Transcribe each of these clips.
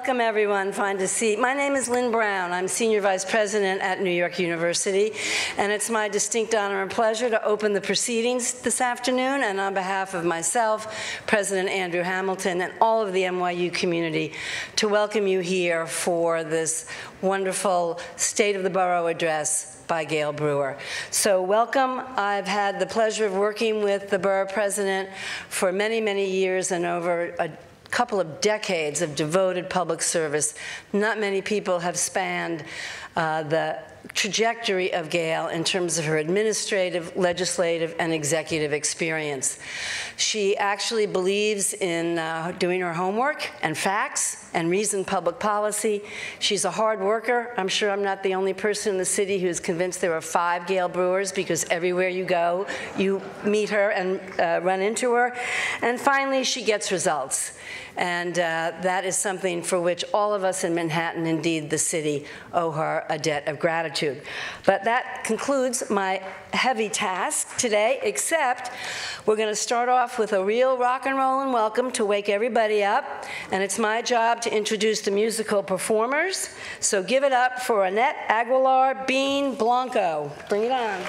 Welcome, everyone. Find a seat. My name is Lynn Brown. I'm Senior Vice President at New York University, and it's my distinct honor and pleasure to open the proceedings this afternoon, and on behalf of myself, President Andrew Hamilton, and all of the NYU community, to welcome you here for this wonderful State of the Borough address by Gale Brewer. So welcome. I've had the pleasure of working with the Borough President for many, many years and over a couple of decades of devoted public service. Not many people have spanned the trajectory of Gale in terms of her administrative, legislative, and executive experience. She actually believes in doing her homework and facts and reasoned public policy. She's a hard worker. I'm sure I'm not the only person in the city who's convinced there are 5 Gale Brewers, because everywhere you go, you meet her and run into her. And finally, she gets results. And that is something for which all of us in Manhattan, indeed the city, owe her a debt of gratitude. But that concludes my heavy task today, except we're going to start off with a real rock and roll and welcome to wake everybody up. And it's my job to introduce the musical performers. So give it up for Annette Aguilar Bean Blanco. Bring it on.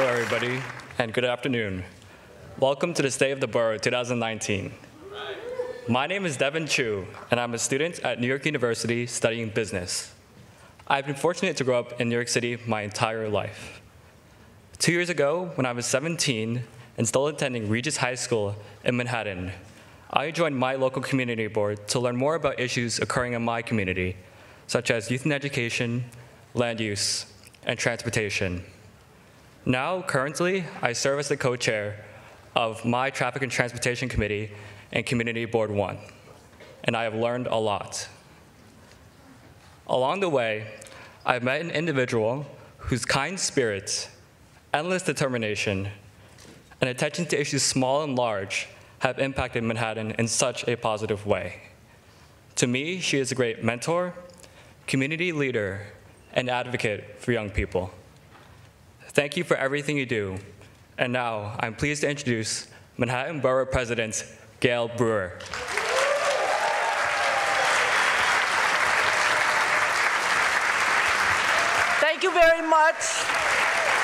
Hello, everybody, and good afternoon. Welcome to the State of the Borough 2019. My name is Devon Chu, and I'm a student at New York University studying business. I've been fortunate to grow up in New York City my entire life. 2 years ago, when I was 17 and still attending Regis High School in Manhattan, I joined my local community board to learn more about issues occurring in my community, such as youth and education, land use, and transportation. Now, currently, I serve as the co-chair of my Traffic and Transportation Committee and Community Board 1, and I have learned a lot. Along the way, I've met an individual whose kind spirit, endless determination, and attention to issues small and large have impacted Manhattan in such a positive way. To me, she is a great mentor, community leader, and advocate for young people. Thank you for everything you do. And now, I'm pleased to introduce Manhattan Borough President Gale Brewer. Thank you very much.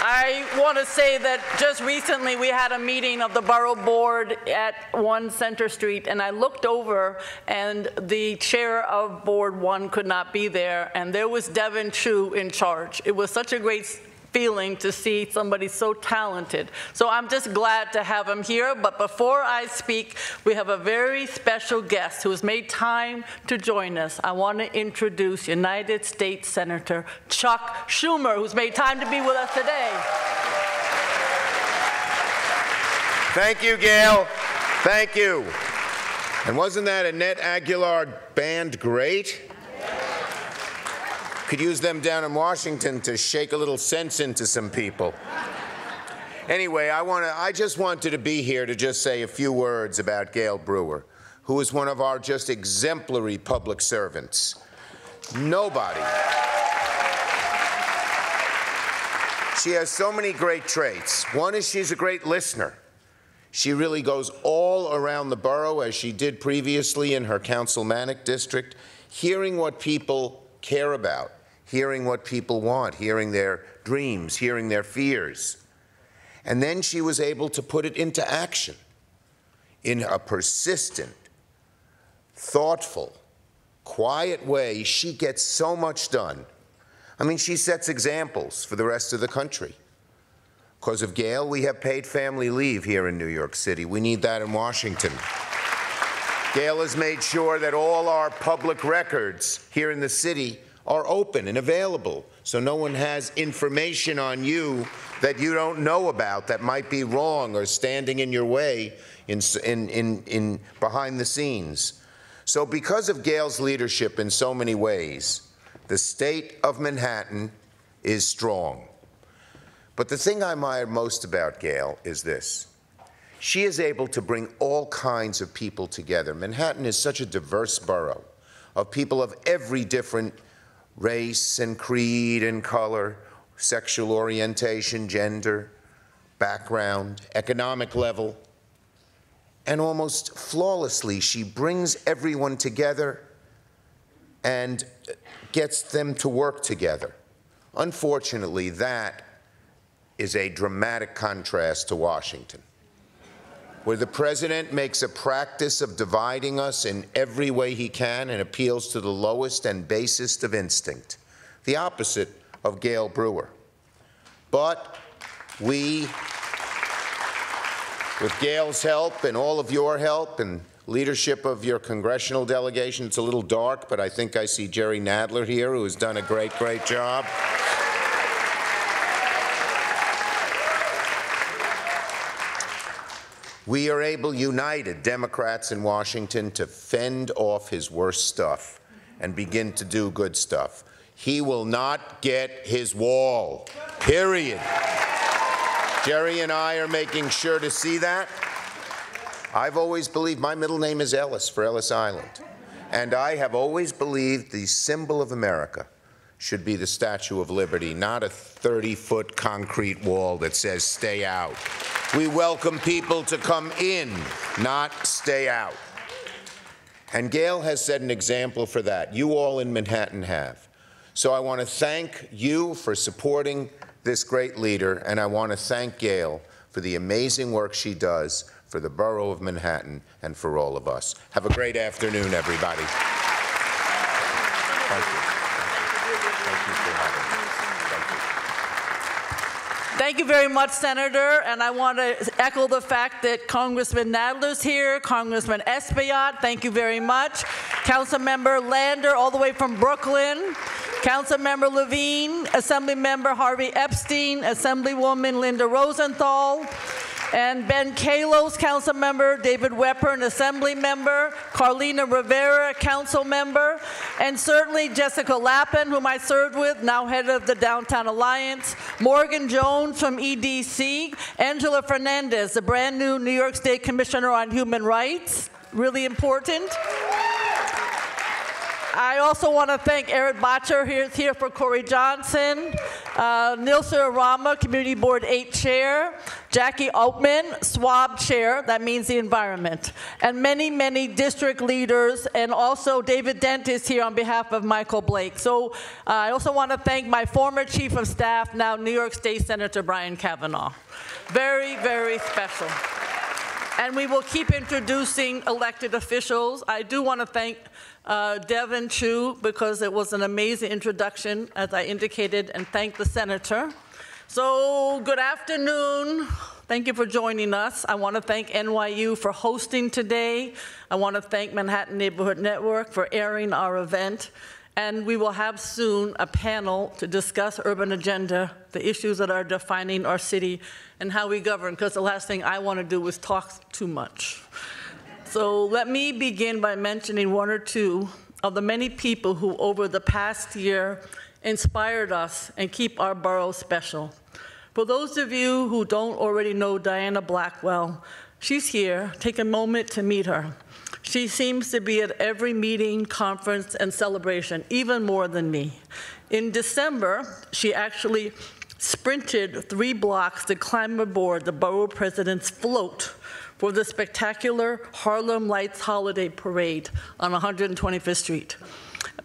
I want to say that just recently we had a meeting of the Borough Board at 1 Center Street, and I looked over, and the chair of Board 1 could not be there, and there was Devon Chu in charge. It was such a great feeling to see somebody so talented. So I'm just glad to have him here, but before I speak, we have a very special guest who has made time to join us. I want to introduce United States Senator Chuck Schumer, who's made time to be with us today. Thank you, Gale. Thank you. And wasn't that Annette Aguilar band great? Could use them down in Washington to shake a little sense into some people. Anyway, I just wanted to be here to just say a few words about Gale Brewer, who is one of our just exemplary public servants. Nobody. She has so many great traits. One is she's a great listener. She really goes all around the borough, as she did previously in her councilmanic district, hearing what people care about, hearing what people want, hearing their dreams, hearing their fears. And then she was able to put it into action in a persistent, thoughtful, quiet way. She gets so much done. I mean, she sets examples for the rest of the country. Because of Gale, we have paid family leave here in New York City. We need that in Washington. Gale has made sure that all our public records here in the city are open and available, so no one has information on you that you don't know about that might be wrong or standing in your way in behind the scenes. So because of Gale's leadership in so many ways, the state of Manhattan is strong. But the thing I admire most about Gale is this. She is able to bring all kinds of people together. Manhattan is such a diverse borough of people of every different race and creed and color, sexual orientation, gender, background, economic level. And almost flawlessly, she brings everyone together and gets them to work together. Unfortunately, that is a dramatic contrast to Washington, where the president makes a practice of dividing us in every way he can and appeals to the lowest and basest of instinct, the opposite of Gale Brewer. But we, with Gale's help and all of your help and leadership of your congressional delegation, it's a little dark, but I think I see Jerry Nadler here, who has done a great, great job. We are able, united, Democrats in Washington, to fend off his worst stuff and begin to do good stuff. He will not get his wall, period. Jerry and I are making sure to see that. I've always believed, my middle name is Ellis, for Ellis Island, and I have always believed the symbol of America should be the Statue of Liberty, not a 30-foot concrete wall that says stay out. We welcome people to come in, not stay out. And Gale has set an example for that. You all in Manhattan have. So I want to thank you for supporting this great leader, and I want to thank Gale for the amazing work she does for the Borough of Manhattan and for all of us. Have a great afternoon, everybody. Thank you. Thank you for having me. Thank you. Thank you very much, Senator. And I want to echo the fact that Congressman Nadler's here, Congressman Espaillat, thank you very much. Councilmember Lander, all the way from Brooklyn. Councilmember Levine, Assemblymember Harvey Epstein, Assemblywoman Linda Rosenthal, and Ben Kalos, council member, David Wepper, an assembly member, Carlina Rivera, council member, and certainly Jessica Lappin, whom I served with, now head of the Downtown Alliance, Morgan Jones from EDC, Angela Fernandez, the brand new New York State Commissioner on Human Rights, really important. I also want to thank Eric Botcher, who's here for Corey Johnson, Nilsa Rama, Community Board 8 Chair, Jackie Oatman, SWAB Chair, that means the environment, and many, many district leaders, and also David Dent is here on behalf of Michael Blake. So I also want to thank my former Chief of Staff, now New York State Senator Brian Kavanaugh. Very, very special. And we will keep introducing elected officials. I do want to thank Devon Chu, because it was an amazing introduction, as I indicated, and thank the senator. So good afternoon. Thank you for joining us. I want to thank NYU for hosting today. I want to thank Manhattan Neighborhood Network for airing our event. And we will have soon a panel to discuss urban agenda, the issues that are defining our city, and how we govern, because the last thing I want to do is talk too much. So let me begin by mentioning one or two of the many people who over the past year inspired us and keep our borough special. For those of you who don't already know Diana Blackwell, she's here. Take a moment to meet her. She seems to be at every meeting, conference, and celebration, even more than me. In December, she actually sprinted 3 blocks to climb aboard the borough president's float for the spectacular Harlem Lights Holiday Parade on 125th Street.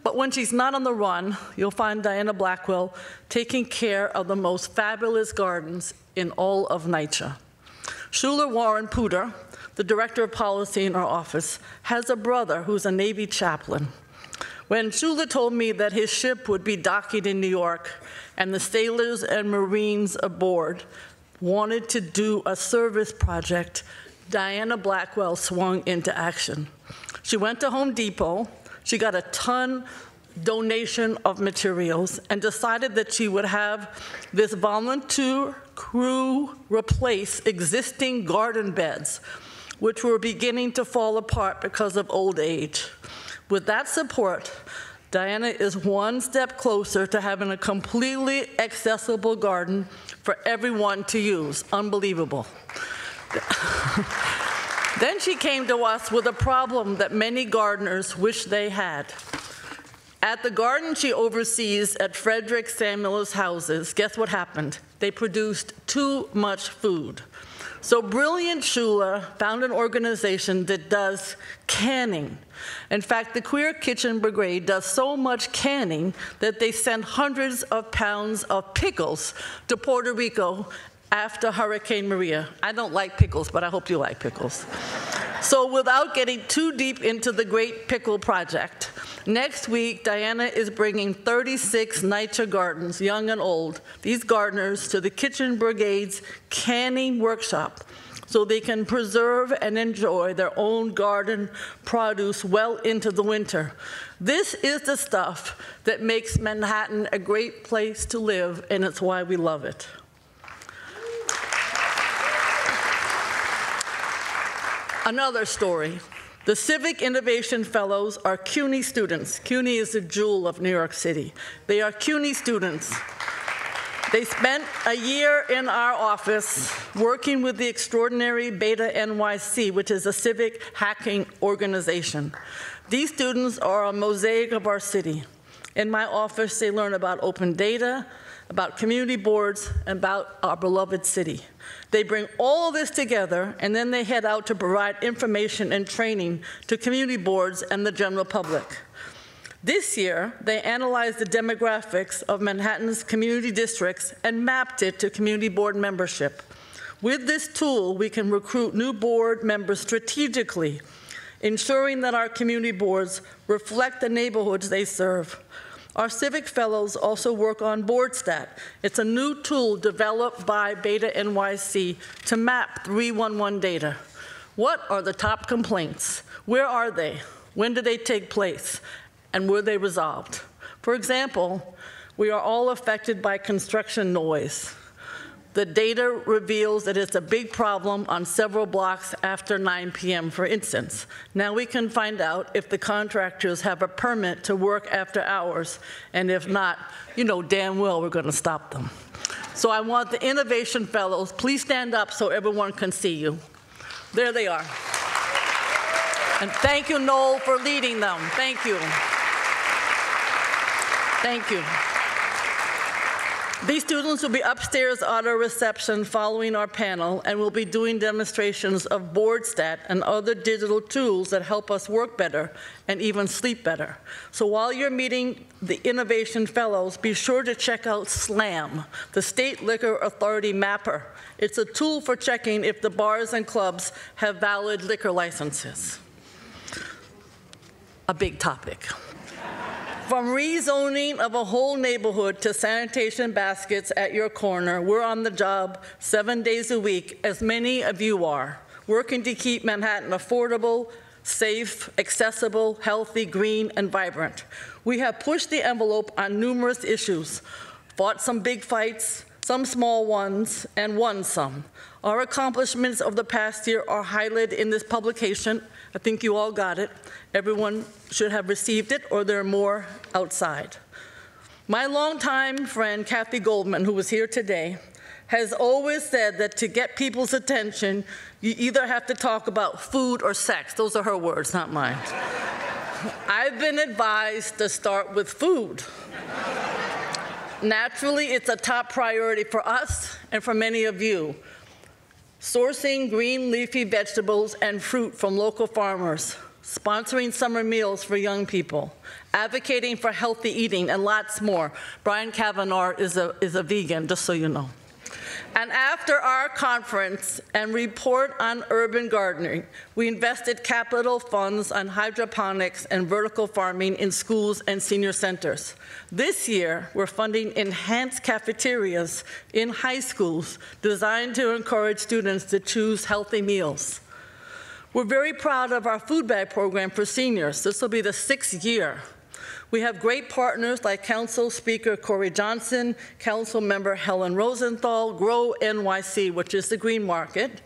But when she's not on the run, you'll find Diana Blackwell taking care of the most fabulous gardens in all of NYCHA. Schuler Warren Puder, the director of policy in our office, has a brother who's a Navy chaplain. When Schuler told me that his ship would be docking in New York and the sailors and Marines aboard wanted to do a service project, Diana Blackwell swung into action. She went to Home Depot, she got a ton donation of materials, and decided that she would have this volunteer crew replace existing garden beds, which were beginning to fall apart because of old age. With that support, Diana is one step closer to having a completely accessible garden for everyone to use. Unbelievable. Then she came to us with a problem that many gardeners wish they had. At the garden she oversees at Frederick Samuel's houses, guess what happened? They produced too much food. So brilliant Schuler found an organization that does canning. In fact, the Queer Kitchen Brigade does so much canning that they send hundreds of pounds of pickles to Puerto Rico after Hurricane Maria. I don't like pickles, but I hope you like pickles. So without getting too deep into the Great Pickle Project, next week, Diana is bringing 36 NYCHA gardens, young and old, these gardeners, to the Kitchen Brigade's canning workshop so they can preserve and enjoy their own garden produce well into the winter. This is the stuff that makes Manhattan a great place to live, and it's why we love it. Another story. The Civic Innovation Fellows are CUNY students. CUNY is the jewel of New York City. They are CUNY students. They spent a year in our office working with the extraordinary Beta NYC, which is a civic hacking organization. These students are a mosaic of our city. In my office, they learn about open data, about community boards, and about our beloved city. They bring all this together, and then they head out to provide information and training to community boards and the general public. This year, they analyzed the demographics of Manhattan's community districts and mapped it to community board membership. With this tool, we can recruit new board members strategically, ensuring that our community boards reflect the neighborhoods they serve. Our Civic Fellows also work on BoardStat. It's a new tool developed by Beta NYC to map 311 data. What are the top complaints? Where are they? When did they take place? And were they resolved? For example, we are all affected by construction noise. The data reveals that it's a big problem on several blocks after 9 p.m., for instance. Now we can find out if the contractors have a permit to work after hours, and if not, you know damn well we're going to stop them. So I want the Innovation Fellows, please stand up so everyone can see you. There they are. And thank you, Noel, for leading them. Thank you. Thank you. These students will be upstairs at our reception following our panel and will be doing demonstrations of BoardStat and other digital tools that help us work better and even sleep better. So while you're meeting the Innovation Fellows, be sure to check out SLAM, the State Liquor Authority Mapper. It's a tool for checking if the bars and clubs have valid liquor licenses. A big topic. From rezoning of a whole neighborhood to sanitation baskets at your corner, we're on the job 7 days a week, as many of you are, working to keep Manhattan affordable, safe, accessible, healthy, green, and vibrant. We have pushed the envelope on numerous issues, fought some big fights, some small ones, and won some. Our accomplishments of the past year are highlighted in this publication. I think you all got it. Everyone should have received it, or there are more outside. My longtime friend, Kathy Goldman, who was here today, has always said that to get people's attention, you either have to talk about food or sex. Those are her words, not mine. I've been advised to start with food. Naturally, it's a top priority for us and for many of you. Sourcing green leafy vegetables and fruit from local farmers, sponsoring summer meals for young people, advocating for healthy eating, and lots more. Brian Kavanaugh is a vegan, just so you know. And after our conference and report on urban gardening, we invested capital funds on hydroponics and vertical farming in schools and senior centers. This year, we're funding enhanced cafeterias in high schools designed to encourage students to choose healthy meals. We're very proud of our food bag program for seniors. This will be the 6th year. We have great partners like Council Speaker Corey Johnson, Council Member Helen Rosenthal, Grow NYC, which is the Green Market.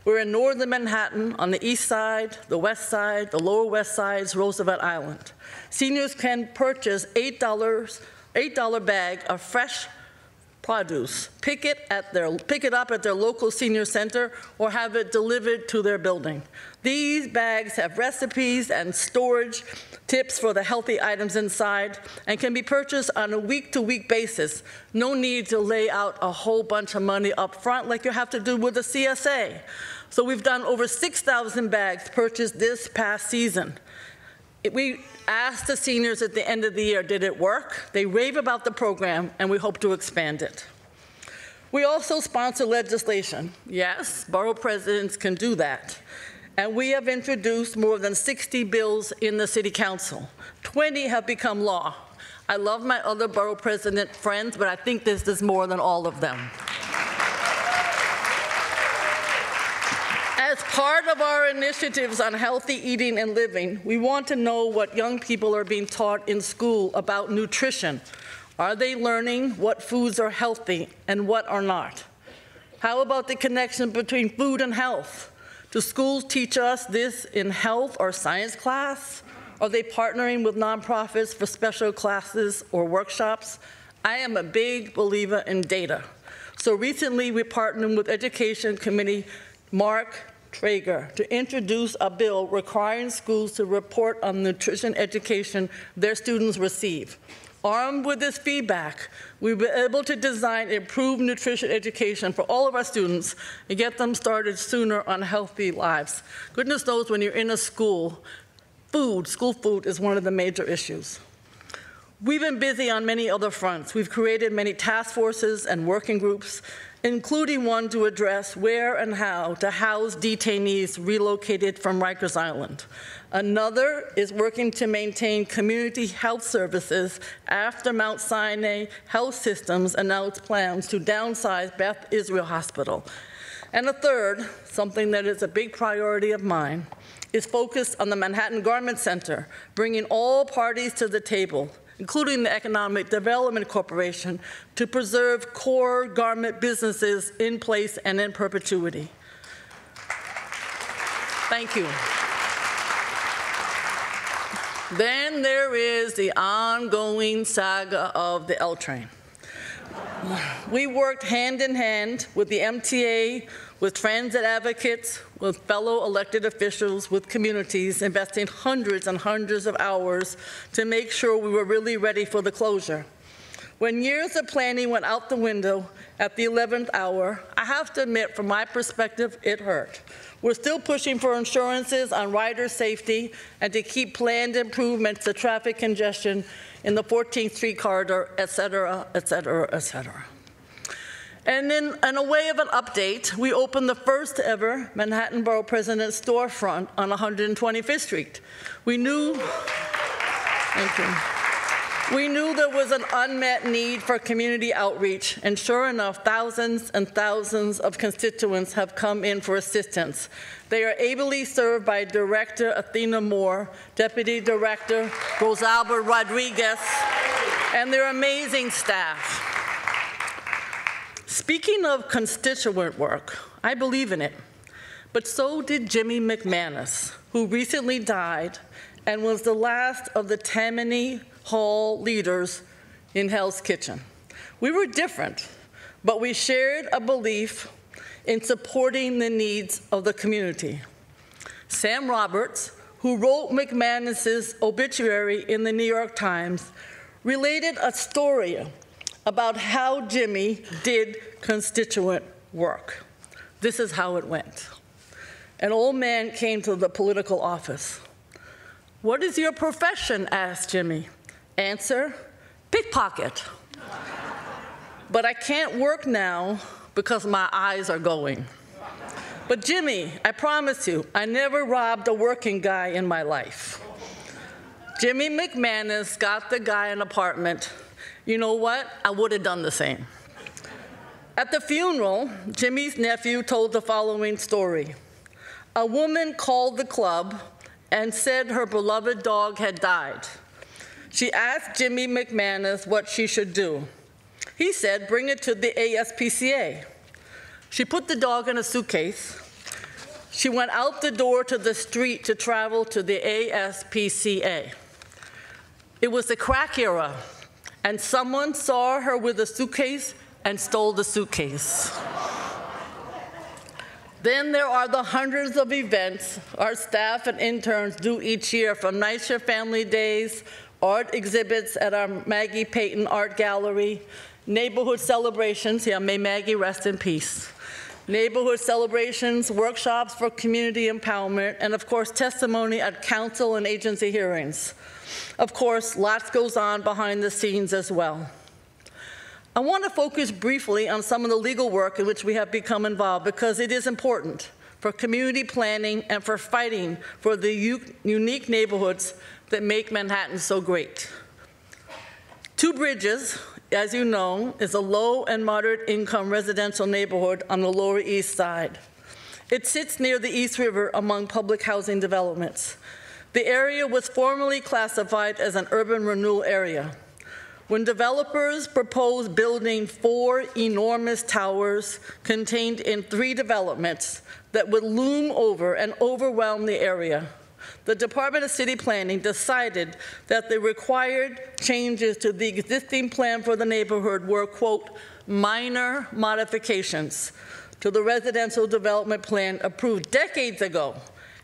We're in northern Manhattan on the east side, the west side, the lower west side's Roosevelt Island. Seniors can purchase $8 bag of fresh produce, pick it up at their local senior center, or have it delivered to their building. These bags have recipes and storage tips for the healthy items inside and can be purchased on a week-to-week basis. No need to lay out a whole bunch of money up front like you have to do with the CSA. So we've done over 6,000 bags purchased this past season. We asked the seniors at the end of the year, did it work? They rave about the program, and we hope to expand it. We also sponsor legislation. Yes, borough presidents can do that. And we have introduced more than 60 bills in the city council. 20 have become law. I love my other borough president friends, but I think this is more than all of them. As part of our initiatives on healthy eating and living, we want to know what young people are being taught in school about nutrition. Are they learning what foods are healthy and what are not? How about the connection between food and health? Do schools teach us this in health or science class? Are they partnering with nonprofits for special classes or workshops? I am a big believer in data. So recently we partnered with Education Committee Mark Traeger to introduce a bill requiring schools to report on nutrition education their students receive. Armed with this feedback, we were able to design improved nutrition education for all of our students and get them started sooner on healthy lives. Goodness knows when you're in a school, school food is one of the major issues. We've been busy on many other fronts. We've created many task forces and working groups, including one to address where and how to house detainees relocated from Rikers Island. Another is working to maintain community health services after Mount Sinai Health Systems announced plans to downsize Beth Israel Hospital. And a third, something that is a big priority of mine, is focused on the Manhattan Garment Center, bringing all parties to the table, including the Economic Development Corporation, to preserve core garment businesses in place and in perpetuity. Thank you. Then there is the ongoing saga of the L train. We worked hand in hand with the MTA, with transit advocates, with fellow elected officials, with communities, investing hundreds and hundreds of hours to make sure we were really ready for the closure. When years of planning went out the window at the 11th hour, I have to admit, from my perspective, it hurt. We're still pushing for insurances on rider safety and to keep planned improvements to traffic congestion in the 14th Street corridor, et cetera, et cetera, et cetera. And then, in a way of an update, we opened the first ever Manhattan Borough President storefront on 125th Street. We knew there was an unmet need for community outreach, and sure enough, thousands and thousands of constituents have come in for assistance. They are ably served by Director Athena Moore, Deputy Director Rosalba Rodriguez, and their amazing staff. Speaking of constituent work, I believe in it, but so did Jimmy McManus, who recently died and was the last of the Tammany Hall leaders in Hell's Kitchen. We were different, but we shared a belief in supporting the needs of the community. Sam Roberts, who wrote McManus's obituary in the New York Times, related a story about how Jimmy did constituent work. This is how it went. An old man came to the political office. "What is your profession?" asked Jimmy. Answer, "Pickpocket." "But I can't work now because my eyes are going." "But Jimmy, I promise you, I never robbed a working guy in my life." Jimmy McManus got the guy an apartment. You know what? I would have done the same. At the funeral, Jimmy's nephew told the following story. A woman called the club and said her beloved dog had died. She asked Jimmy McManus what she should do. He said, "Bring it to the ASPCA." She put the dog in a suitcase. She went out the door to the street to travel to the ASPCA. It was the crack era, and someone saw her with a suitcase and stole the suitcase. Then there are the hundreds of events our staff and interns do each year, from NYCHA Family Days, art exhibits at our Maggie Payton Art Gallery, neighborhood celebrations, may Maggie rest in peace, neighborhood celebrations, workshops for community empowerment, and of course, testimony at council and agency hearings. Of course, lots goes on behind the scenes as well. I want to focus briefly on some of the legal work in which we have become involved, because it is important for community planning and for fighting for the unique neighborhoods that make Manhattan so great. Two Bridges, as you know, is a low and moderate income residential neighborhood on the Lower East Side. It sits near the East River among public housing developments. The area was formerly classified as an urban renewal area. When developers proposed building 4 enormous towers contained in 3 developments that would loom over and overwhelm the area, the Department of City Planning decided that the required changes to the existing plan for the neighborhood were, quote, minor modifications to the residential development plan approved decades ago,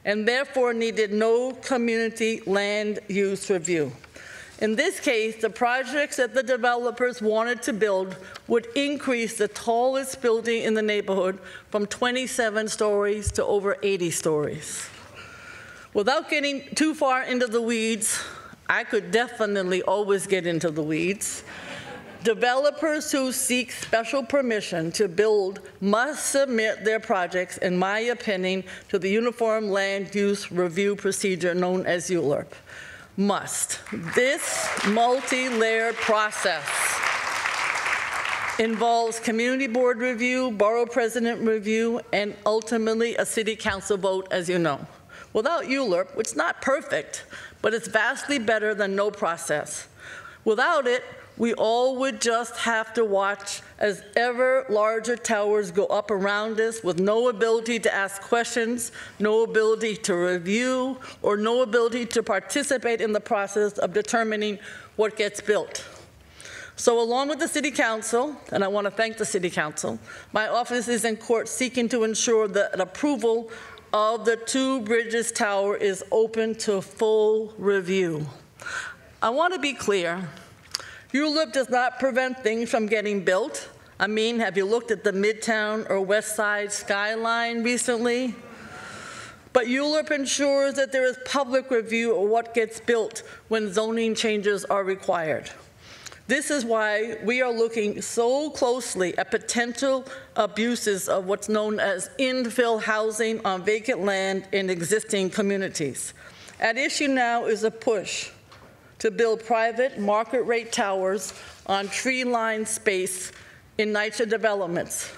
and therefore needed no community land use review. In this case, the projects that the developers wanted to build would increase the tallest building in the neighborhood from 27 stories to over 80 stories. Without getting too far into the weeds, I could definitely always get into the weeds. Developers who seek special permission to build must submit their projects, in my opinion, to the Uniform Land Use Review Procedure known as ULURP. Must. This multi-layered process involves community board review, borough president review, and ultimately a city council vote, as you know. Without ULURP, which is not perfect, but it's vastly better than no process. Without it, we all would just have to watch as ever larger towers go up around us with no ability to ask questions, no ability to review, or no ability to participate in the process of determining what gets built. So along with the City Council, and I want to thank the City Council, my office is in court seeking to ensure that approval of the Two Bridges Tower is open to full review. I want to be clear. ULURP does not prevent things from getting built. I mean, have you looked at the Midtown or West Side skyline recently? But ULURP ensures that there is public review of what gets built when zoning changes are required. This is why we are looking so closely at potential abuses of what's known as infill housing on vacant land in existing communities. At issue now is a push to build private market-rate towers on tree-lined space in NYCHA developments,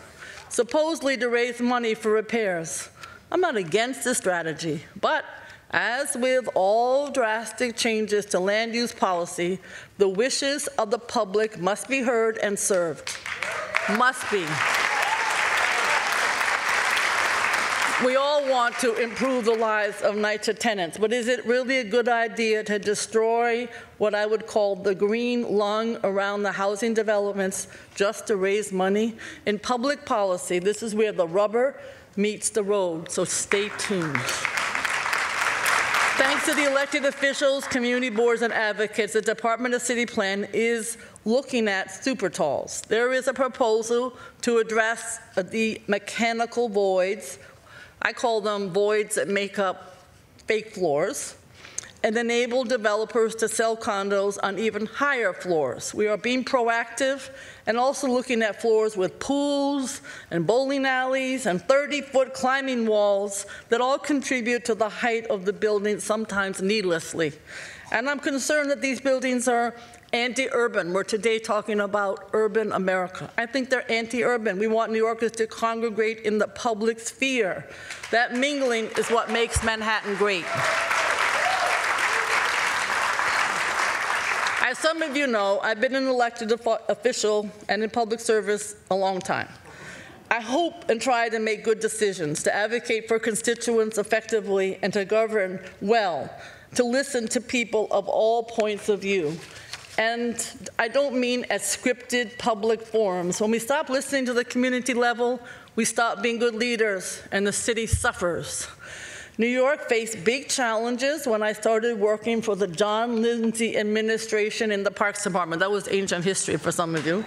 supposedly to raise money for repairs. I'm not against the strategy, but as with all drastic changes to land use policy, the wishes of the public must be heard and served. Must be. We all want to improve the lives of NYCHA tenants, but is it really a good idea to destroy what I would call the green lung around the housing developments just to raise money? In public policy, this is where the rubber meets the road, so stay tuned. Thanks to the elected officials, community boards, and advocates, the Department of City Plan is looking at super talls. There is a proposal to address the mechanical voids. I call them voids that make up fake floors, and enable developers to sell condos on even higher floors. We are being proactive and also looking at floors with pools and bowling alleys and 30-foot climbing walls that all contribute to the height of the building, sometimes needlessly. And I'm concerned that these buildings are anti-urban. We're today talking about urban America. I think they're anti-urban. We want New Yorkers to congregate in the public sphere. That mingling is what makes Manhattan great. As some of you know, I've been an elected official and in public service a long time. I hope and try to make good decisions, to advocate for constituents effectively, and to govern well, to listen to people of all points of view. And I don't mean at scripted public forums. When we stop listening to the community level, we stop being good leaders, and the city suffers. New York faced big challenges when I started working for the John Lindsay administration in the Parks Department. That was ancient history for some of you.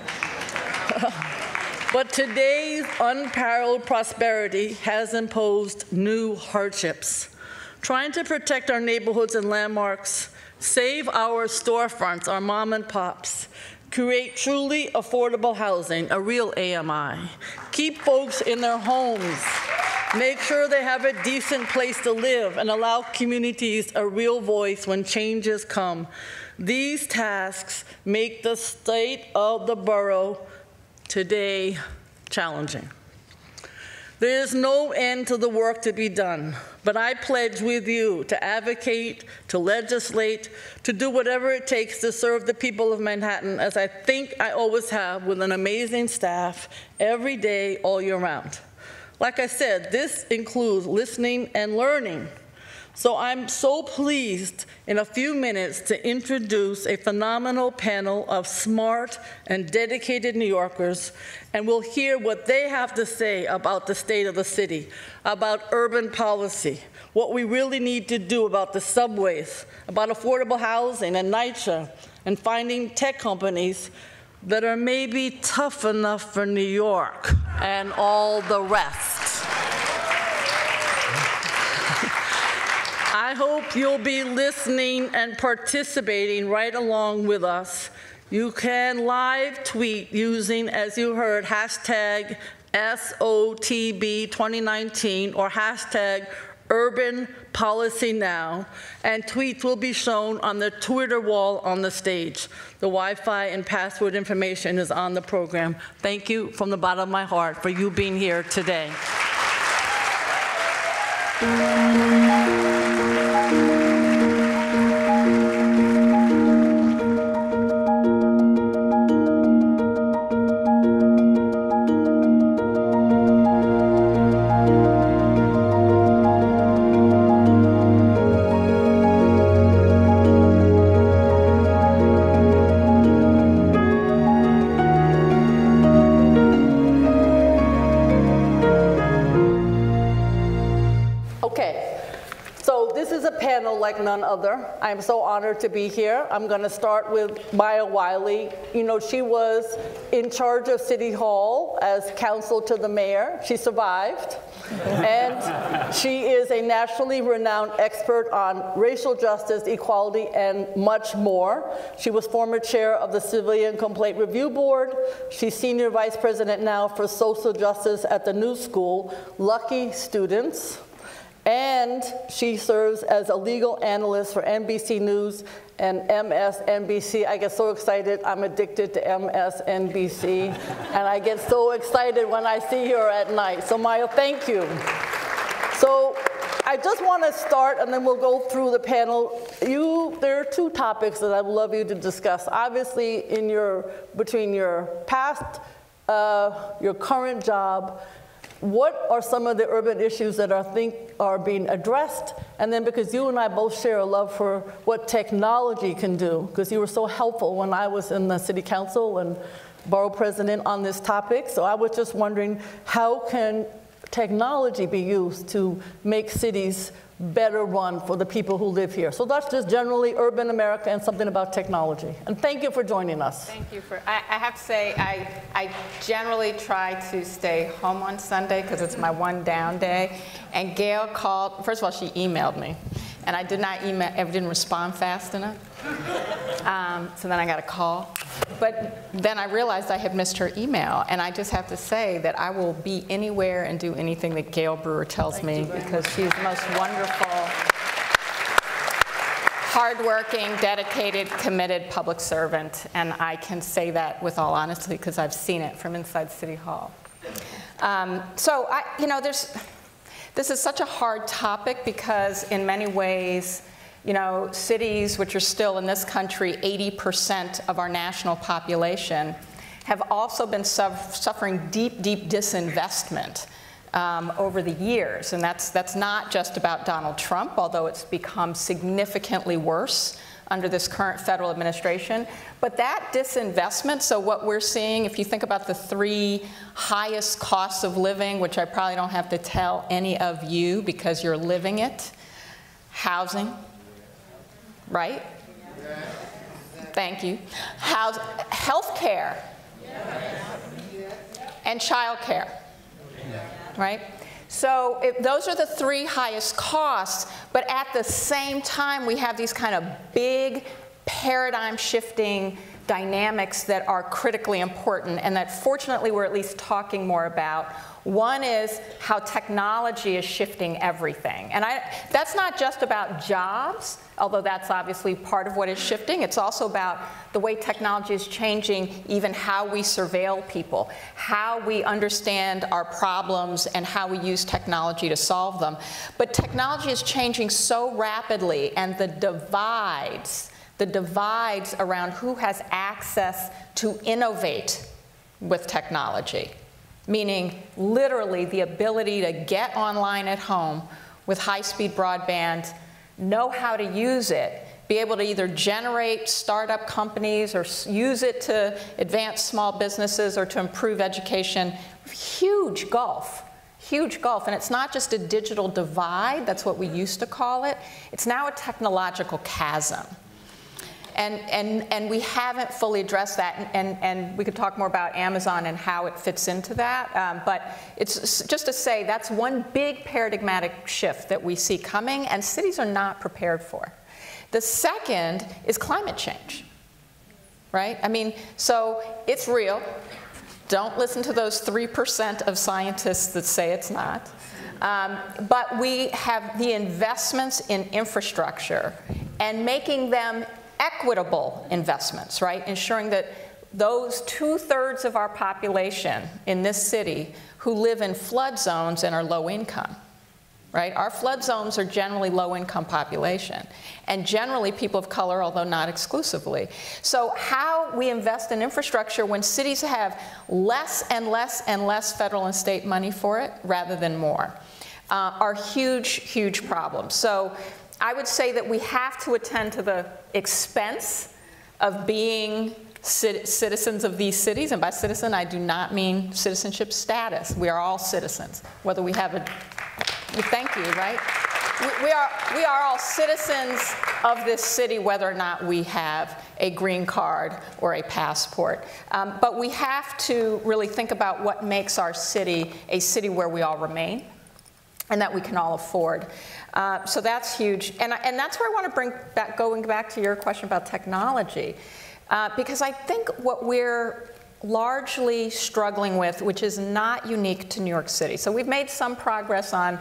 But today's unparalleled prosperity has imposed new hardships. Trying to protect our neighborhoods and landmarks, save our storefronts, our mom and pops, create truly affordable housing, a real AMI, keep folks in their homes, make sure they have a decent place to live, and allow communities a real voice when changes come. These tasks make the state of the borough today challenging. There is no end to the work to be done, but I pledge with you to advocate, to legislate, to do whatever it takes to serve the people of Manhattan, as I think I always have, with an amazing staff every day, all year round. Like I said, this includes listening and learning. So I'm so pleased in a few minutes to introduce a phenomenal panel of smart and dedicated New Yorkers, and we'll hear what they have to say about the state of the city, about urban policy, what we really need to do about the subways, about affordable housing and NYCHA, and finding tech companies that are maybe tough enough for New York, and all the rest. I hope you'll be listening and participating right along with us. You can live tweet using, as you heard, hashtag SOTB2019 or hashtag Urban Policy Now, and tweets will be shown on the Twitter wall on the stage. The Wi-Fi and password information is on the program. Thank you from the bottom of my heart for you being here today. Like none other. I'm so honored to be here. I'm going to start with Maya Wiley. You know, she was in charge of City Hall as counsel to the mayor. She survived. And she is a nationally renowned expert on racial justice, equality, and much more. She was former chair of the Civilian Complaint Review Board. She's senior vice president now for social justice at the New School, Lucky Students. And she serves as a legal analyst for NBC News and MSNBC. I get so excited. I'm addicted to MSNBC. And I get so excited when I see her at night. So Maya, thank you. So I just want to start, and then we'll go through the panel. There are two topics that I'd love you to discuss. Obviously, between your past, your current job, what are some of the urban issues that I think are being addressed? And then because you and I both share a love for what technology can do, because you were so helpful when I was in the city council and borough president on this topic. So I was just wondering, how can technology be used to make cities better run for the people who live here? So that's just generally urban America and something about technology. And thank you for joining us. Thank you for, I have to say, I generally try to stay home on Sunday because it's my one down day. And Gale called, first of all, she emailed me. And I didn't respond fast enough. So then I got a call. But then I realized I had missed her email. And I just have to say that I will be anywhere and do anything that Gale Brewer tells me, because she's the most wonderful, hardworking, dedicated, committed public servant. And I can say that with all honesty because I've seen it from inside City Hall. This is such a hard topic because in many ways, you know, cities, which are still in this country 80% of our national population, have also been suffering deep, deep disinvestment over the years. And that's not just about Donald Trump, although it's become significantly worse under this current federal administration. But that disinvestment, so what we're seeing, if you think about the three highest costs of living, which I probably don't have to tell any of you because you're living it, housing, right? Thank you. Health care and child care, right? So those are the three highest costs, but at the same time, we have these kind of big paradigm-shifting dynamics that are critically important and that fortunately we're at least talking more about. One is how technology is shifting everything. And that's not just about jobs, although that's obviously part of what is shifting. It's also about the way technology is changing even how we surveil people, how we understand our problems, and how we use technology to solve them. But technology is changing so rapidly, and the divides around who has access to innovate with technology, meaning literally the ability to get online at home with high-speed broadband, know how to use it, be able to either generate startup companies or use it to advance small businesses or to improve education. Huge gulf. Huge gulf, and it's not just a digital divide, that's what we used to call it, it's now a technological chasm. And we haven't fully addressed that, and we could talk more about Amazon and how it fits into that. But it's just to say that's one big paradigmatic shift that we see coming, and cities are not prepared for. The second is climate change, right? I mean, so it's real. Don't listen to those 3% of scientists that say it's not. But we have the investments in infrastructure and making them equitable investments, right? Ensuring that those 2/3 of our population in this city who live in flood zones and are low income, right? Our flood zones are generally low income population, and generally people of color, although not exclusively. So how we invest in infrastructure when cities have less and less and less federal and state money for it rather than more are huge, huge problems. So I would say that we have to attend to the expense of being citizens of these cities, and by citizen I do not mean citizenship status. We are all citizens, whether we have a, thank you, right? We are all citizens of this city, whether or not we have a green card or a passport. But we have to really think about what makes our city a city where we all remain and that we can all afford. So that's huge. And that's where I want to bring back, going back to your question about technology, because I think what we're largely struggling with, which is not unique to New York City. So we've made some progress on,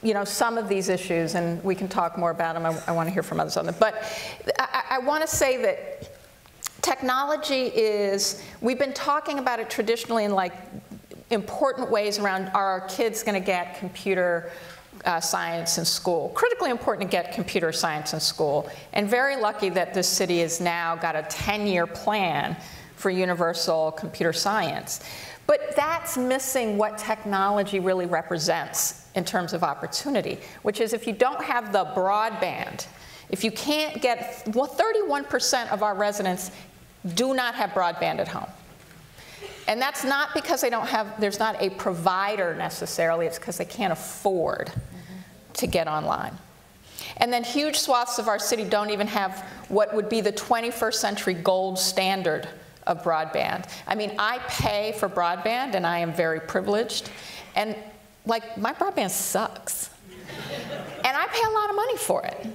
you know, some of these issues, and we can talk more about them. I want to hear from others on them. But I want to say that technology is, we've been talking about it traditionally in like important ways around, are our kids going to get computer science in school? Critically important to get computer science in school, and very lucky that this city has now got a 10-year plan for universal computer science. But that's missing what technology really represents in terms of opportunity, which is if you don't have the broadband, if you can't get, well, 31% of our residents do not have broadband at home. And that's not because they don't have, there's not a provider necessarily, it's because they can't afford to get online. And then huge swaths of our city don't even have what would be the 21st century gold standard of broadband. I mean, I pay for broadband, and I am very privileged, and like, my broadband sucks. And I pay a lot of money for it.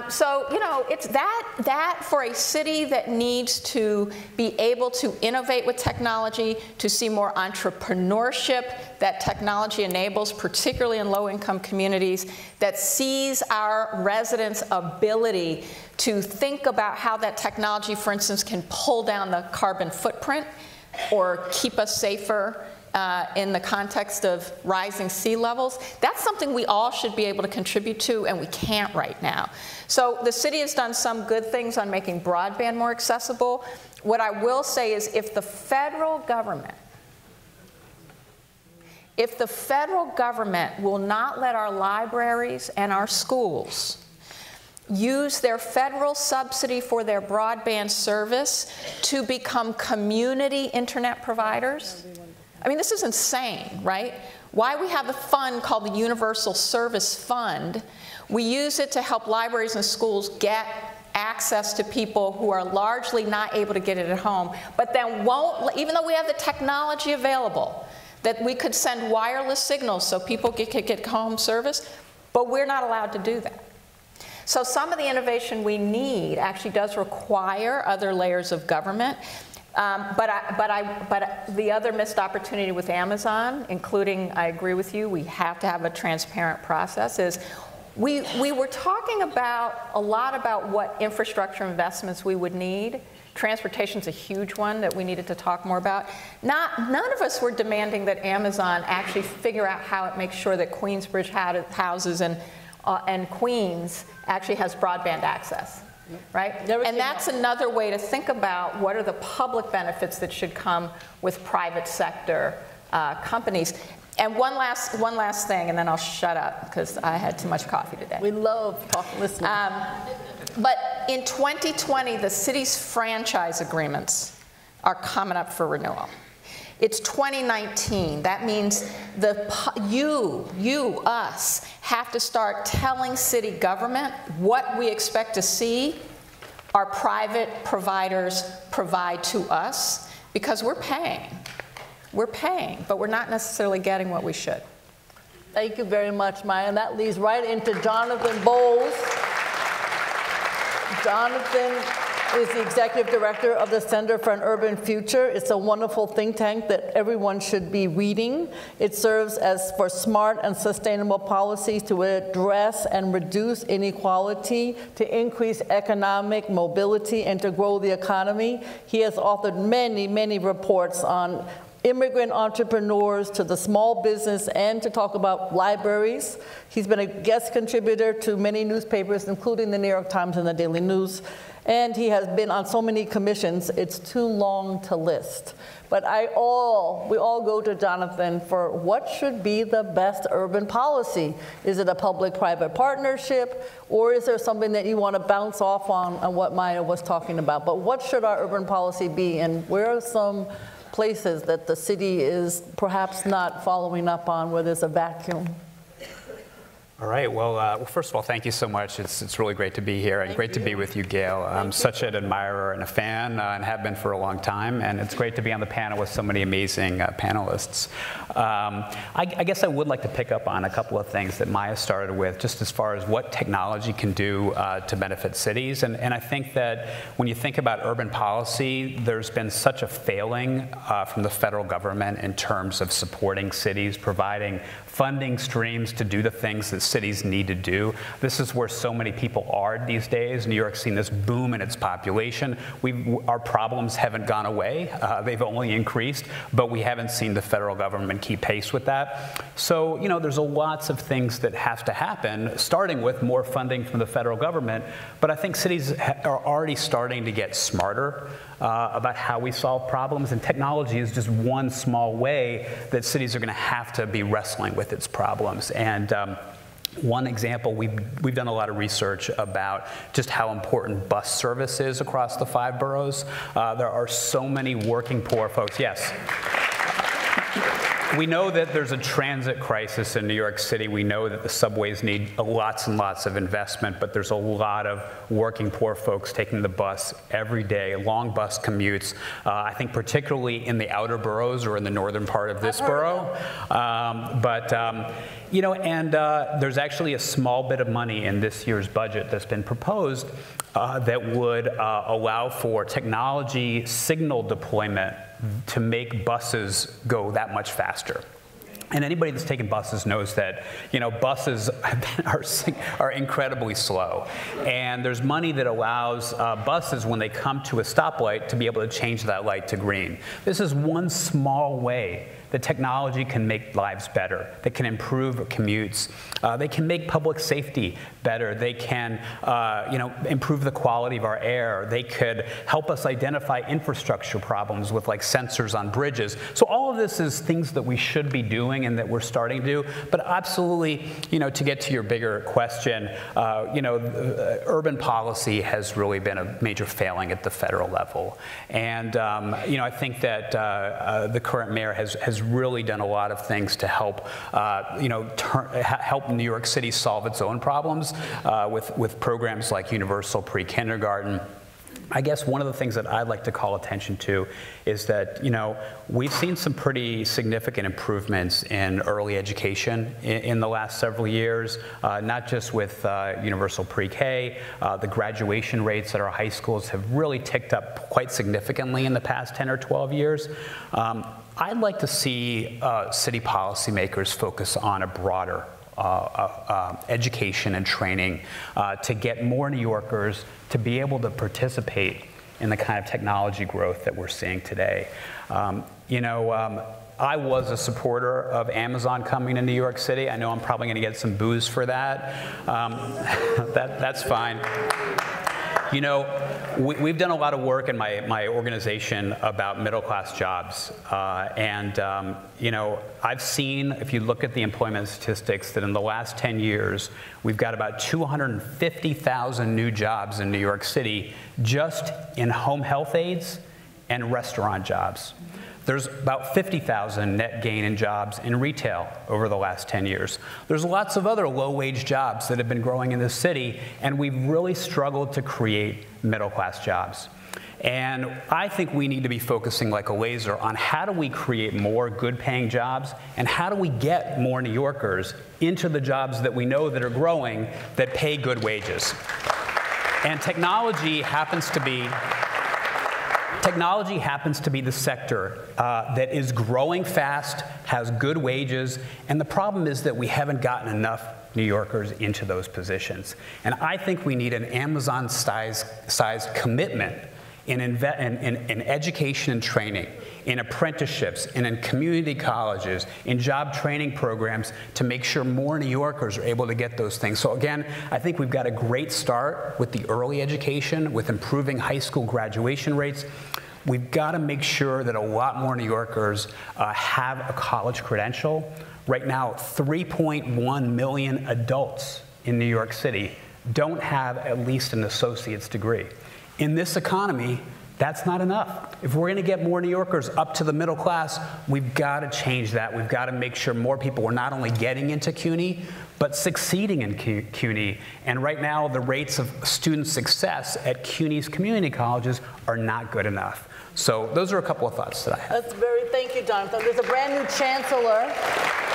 So, you know, it's that for a city that needs to be able to innovate with technology, to see more entrepreneurship that technology enables, particularly in low-income communities, that sees our residents' ability to think about how that technology, for instance, can pull down the carbon footprint or keep us safer in the context of rising sea levels. That's something we all should be able to contribute to, and we can't right now. So the city has done some good things on making broadband more accessible. What I will say is if the federal government will not let our libraries and our schools use their federal subsidy for their broadband service to become community internet providers, I mean, this is insane, right? Why we have a fund called the Universal Service Fund. We use it to help libraries and schools get access to people who are largely not able to get it at home, but then won't, even though we have the technology available, that we could send wireless signals so people could get home service, but we're not allowed to do that. So some of the innovation we need actually does require other layers of government. But the other missed opportunity with Amazon, including, I agree with you, we have to have a transparent process, is we were talking about a lot about what infrastructure investments we would need. Transportation's a huge one that we needed to talk more about. None of us were demanding that Amazon actually figure out how it makes sure that Queensbridge houses and Queens actually has broadband access. Right? And that's another way to think about what are the public benefits that should come with private sector companies. And one last thing, and then I'll shut up because I had too much coffee today. We love listening. But in 2020, the city's franchise agreements are coming up for renewal. It's 2019. That means us, have to start telling city government what we expect to see our private providers provide to us, because we're paying. We're paying, but we're not necessarily getting what we should. Thank you very much, Maya. And that leads right into Jonathan Bowles. Jonathan is the executive director of the Center for an Urban Future. It's a wonderful think tank that everyone should be reading. It serves as for smart and sustainable policies to address and reduce inequality, to increase economic mobility, and to grow the economy. He has authored many, many reports on immigrant entrepreneurs, to the small business, and to talk about libraries. He's been a guest contributor to many newspapers, including the New York Times and the Daily News. And he has been on so many commissions, it's too long to list. But we all go to Jonathan for what should be the best urban policy. Is it a public-private partnership, or is there something that you want to bounce off on what Maya was talking about? But what should our urban policy be, and where are some places that the city is perhaps not following up on where there's a vacuum? All right, well, first of all, thank you so much. It's really great to be here, and great to be with you, Gale. I'm such an admirer and a fan, and have been for a long time, and it's great to be on the panel with so many amazing panelists. I guess I would like to pick up on a couple of things that Maya started with, just as far as what technology can do to benefit cities. And I think that when you think about urban policy, there's been such a failing from the federal government in terms of supporting cities, providing funding streams to do the things that cities need to do. This is where so many people are these days. New York's seen this boom in its population. Our problems haven't gone away. They've only increased, but we haven't seen the federal government keep pace with that. So, you know, there's lots of things that have to happen, starting with more funding from the federal government. But I think cities are already starting to get smarter about how we solve problems, and technology is just one small way that cities are going to have to be wrestling with its problems. And one example, we've done a lot of research about just how important bus service is across the 5 boroughs. There are so many working poor folks. Yes. We know that there's a transit crisis in New York City. We know that the subways need lots and lots of investment, but there's a lot of working poor folks taking the bus every day, long bus commutes, I think particularly in the outer boroughs or in the northern part of this borough. You know, and there's actually a small bit of money in this year's budget that's been proposed that would allow for technology signal deployment to make buses go that much faster. And anybody that's taken buses knows that, you know, buses are incredibly slow. And there's money that allows buses, when they come to a stoplight, to be able to change that light to green. This is one small way that technology can make lives better, that can improve commutes. They can make public safety better. They can you know, improve the quality of our air. They could help us identify infrastructure problems with like sensors on bridges. So all of this is things that we should be doing and that we're starting to do. But absolutely, you know, to get to your bigger question, you know, urban policy has really been a major failing at the federal level. And you know, I think that the current mayor has really done a lot of things to help, you know, help New York City solve its own problems with programs like universal pre-kindergarten. I guess one of the things that I'd like to call attention to is that, you know, we've seen some pretty significant improvements in early education in the last several years, not just with universal pre-K. The graduation rates at our high schools have really ticked up quite significantly in the past 10 or 12 years. I'd like to see city policymakers focus on a broader education and training to get more New Yorkers to be able to participate in the kind of technology growth that we're seeing today. You know, I was a supporter of Amazon coming to New York City. I know I'm probably going to get some boos for that. That's fine. You know, we've done a lot of work in my organization about middle-class jobs. You know, I've seen, if you look at the employment statistics, that in the last 10 years, we've got about 250,000 new jobs in New York City just in home health aides and restaurant jobs. There's about 50,000 net gain in jobs in retail over the last 10 years. There's lots of other low-wage jobs that have been growing in this city, and we've really struggled to create middle-class jobs. And I think we need to be focusing like a laser on how do we create more good-paying jobs, and how do we get more New Yorkers into the jobs that we know that are growing that pay good wages. And technology happens to be the sector that is growing fast, has good wages, and the problem is that we haven't gotten enough New Yorkers into those positions. And I think we need an Amazon-sized commitment in education and training, in apprenticeships, and in community colleges, in job training programs to make sure more New Yorkers are able to get those things. So again, I think we've got a great start with the early education, with improving high school graduation rates. We've got to make sure that a lot more New Yorkers have a college credential. Right now, 3.1 million adults in New York City don't have at least an associate's degree. In this economy, that's not enough. If we're going to get more New Yorkers up to the middle class, we've got to change that. We've got to make sure more people are not only getting into CUNY, but succeeding in CUNY. And right now, the rates of student success at CUNY's community colleges are not good enough. So those are a couple of thoughts that I have. Thank you, Donovan. There's a brand new chancellor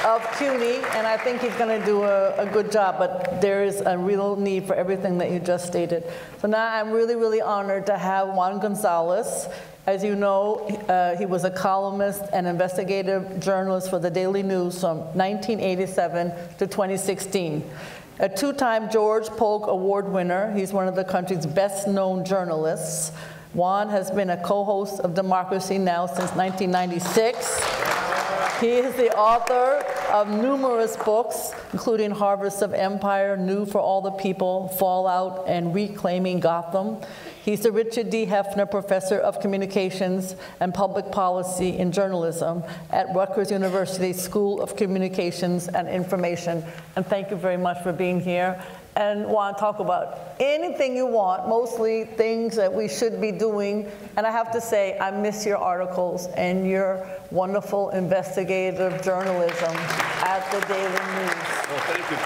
of CUNY, and I think he's going to do a good job, but there is a real need for everything that you just stated. So now I'm really, really honored to have Juan Gonzales. As you know, he was a columnist and investigative journalist for the Daily News from 1987 to 2016. A two-time George Polk Award winner, he's one of the country's best-known journalists. Juan has been a co-host of Democracy Now! Since 1996. He is the author of numerous books, including Harvest of Empire, New for All the People, Fallout, and Reclaiming Gotham. He's the Richard D. Hefner Professor of Communications and Public Policy in Journalism at Rutgers University School of Communications and Information. And thank you very much for being here. And want to talk about anything you want, mostly things that we should be doing. And I have to say, I miss your articles and your wonderful investigative journalism at the Daily News. Well, thank you.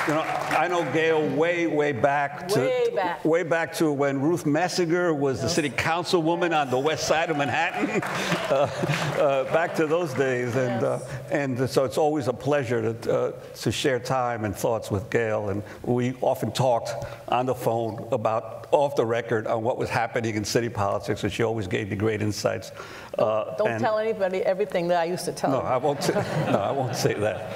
You know, I know Gale way back to when Ruth Messinger was the city councilwoman on the west side of Manhattan, back to those days, and so it's always a pleasure to share time and thoughts with Gale, and we often talked on the phone about off the record on what was happening in city politics, and she always gave me great insights. Don't tell anybody everything that I used to tell you. I won't say that.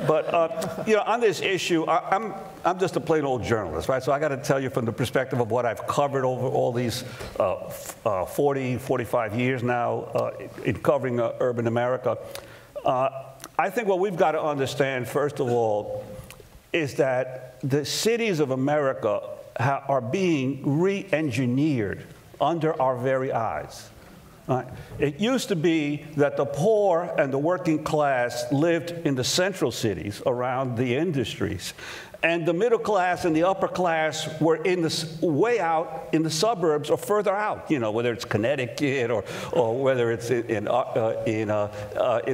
But you know, on this issue, I'm just a plain old journalist, right? So I got to tell you from the perspective of what I've covered over all these 45 years now in covering urban America. I think what we've got to understand, first of all, is that the cities of America are being re-engineered under our very eyes. Right. It used to be that the poor and the working class lived in the central cities around the industries, and the middle class and the upper class were in the way out in the suburbs or further out. You know, whether it's Connecticut or whether it's in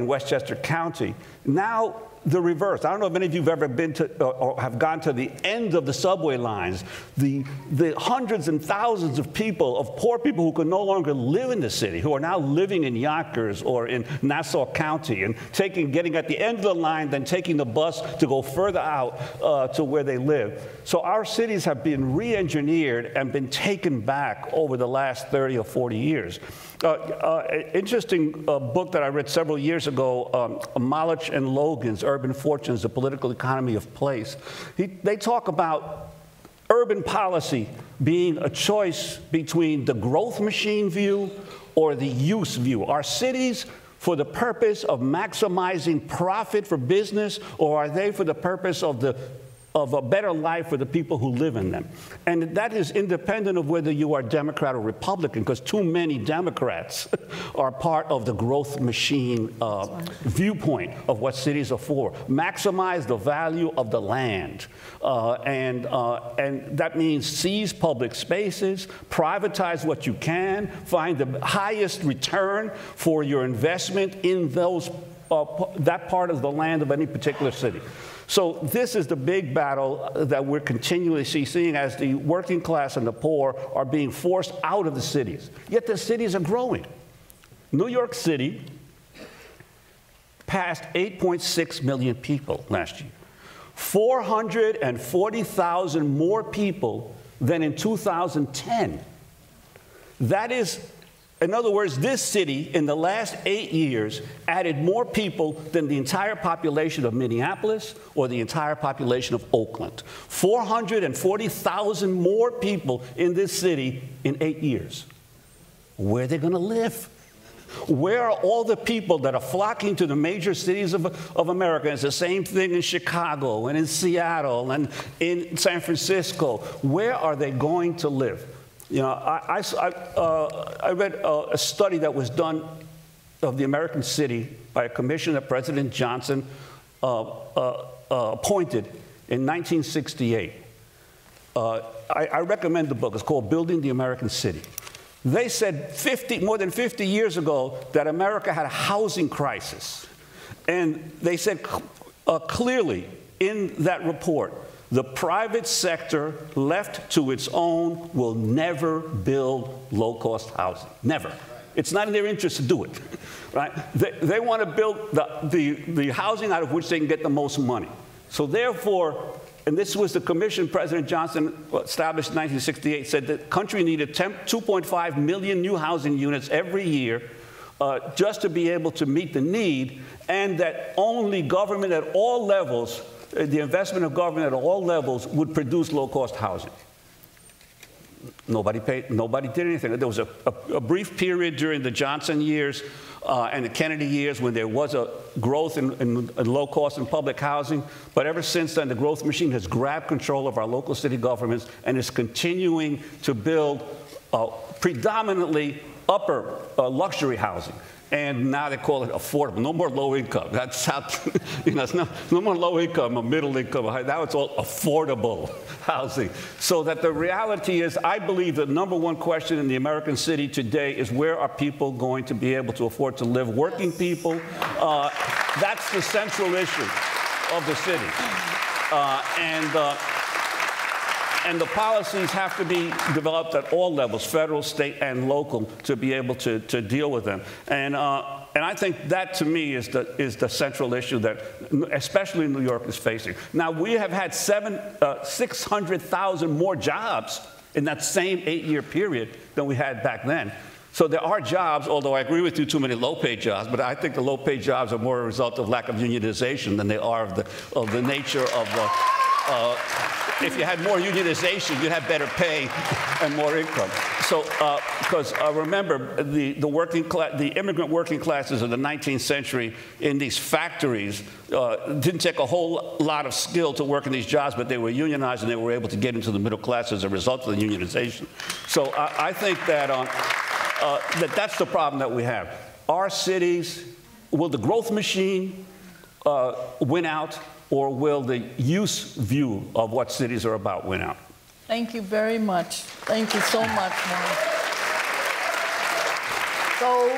Westchester County. Now, the reverse. I don't know if many of you have ever been to or have gone to the end of the subway lines. The hundreds and thousands of people, of poor people who can no longer live in the city, who are now living in Yonkers or in Nassau County and getting at the end of the line, then taking the bus to go further out to where they live. So our cities have been re-engineered and been taken back over the last 30 or 40 years. Interesting book that I read several years ago, Malich and Logan's Urban Fortunes, The Political Economy of Place. They talk about urban policy being a choice between the growth machine view or the use view. Are cities for the purpose of maximizing profit for business, or are they for the purpose of the of a better life for the people who live in them. And that is independent of whether you are Democrat or Republican, because too many Democrats are part of the growth machine viewpoint of what cities are for. Maximize the value of the land. And that means seize public spaces, privatize what you can, find the highest return for your investment in those, that part of the land of any particular city. So this is the big battle that we're continually seeing as the working class and the poor are being forced out of the cities. Yet the cities are growing. New York City passed 8.6 million people last year. 440,000 more people than in 2010. That is, in other words, this city in the last 8 years added more people than the entire population of Minneapolis or the entire population of Oakland. 440,000 more people in this city in 8 years. Where are they going to live? Where are all the people that are flocking to the major cities of America? It's the same thing in Chicago and in Seattle and in San Francisco. Where are they going to live? You know, I read a study that was done of the American city by a commission that President Johnson appointed in 1968. I recommend the book. It's called Building the American City. They said more than 50 years ago that America had a housing crisis. And they said clearly in that report, the private sector left to its own will never build low-cost housing. Never. It's not in their interest to do it. Right? They want to build the housing out of which they can get the most money. So therefore, and this was the commission President Johnson established in 1968, said the country needed 2.5 million new housing units every year just to be able to meet the need, and that only government at all levels, the investment of government at all levels would produce low-cost housing. Nobody did anything. There was a brief period during the Johnson years and the Kennedy years when there was a growth in low-cost and public housing. But ever since then, the growth machine has grabbed control of our local city governments and is continuing to build predominantly upper luxury housing. And now they call it affordable. No more low income. That's how, you know, it's no more low income or middle income. Now it's all affordable housing. So that the reality is, I believe the #1 question in the American city today is, where are people going to be able to afford to live? Working people. That's the central issue of the city. And the policies have to be developed at all levels, federal, state, and local, to be able to deal with them. And I think that, to me, is the central issue that, especially New York, is facing. Now, we have had 600,000 more jobs in that same 8-year period than we had back then. So there are jobs, although I agree with you, too many low-paid jobs, but I think the low-paid jobs are more a result of lack of unionization than they are of the nature of the... if you had more unionization, you'd have better pay and more income. So, because remember, the immigrant working classes of the 19th century in these factories didn't take a whole lot of skill to work in these jobs, but they were unionized and they were able to get into the middle class as a result of the unionization. So I think that that's the problem that we have. Our cities, will the growth machine win out? Or will the use view of what cities are about win out? Thank you very much. Thank you so much, Juan. So,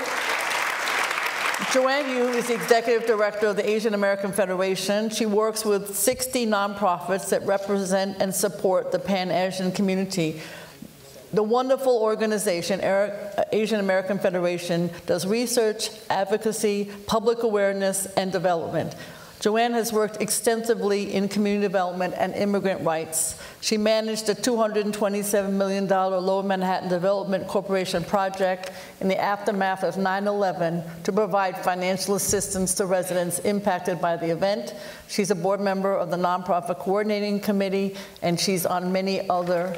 Joanne Yu is the Executive Director of the Asian American Federation. She works with 60 nonprofits that represent and support the Pan-Asian community. The wonderful organization, Asian American Federation, does research, advocacy, public awareness, and development. Joanne has worked extensively in community development and immigrant rights. She managed a $227 million Lower Manhattan Development Corporation project in the aftermath of 9/11 to provide financial assistance to residents impacted by the event. She's a board member of the Nonprofit Coordinating Committee, and she's on many other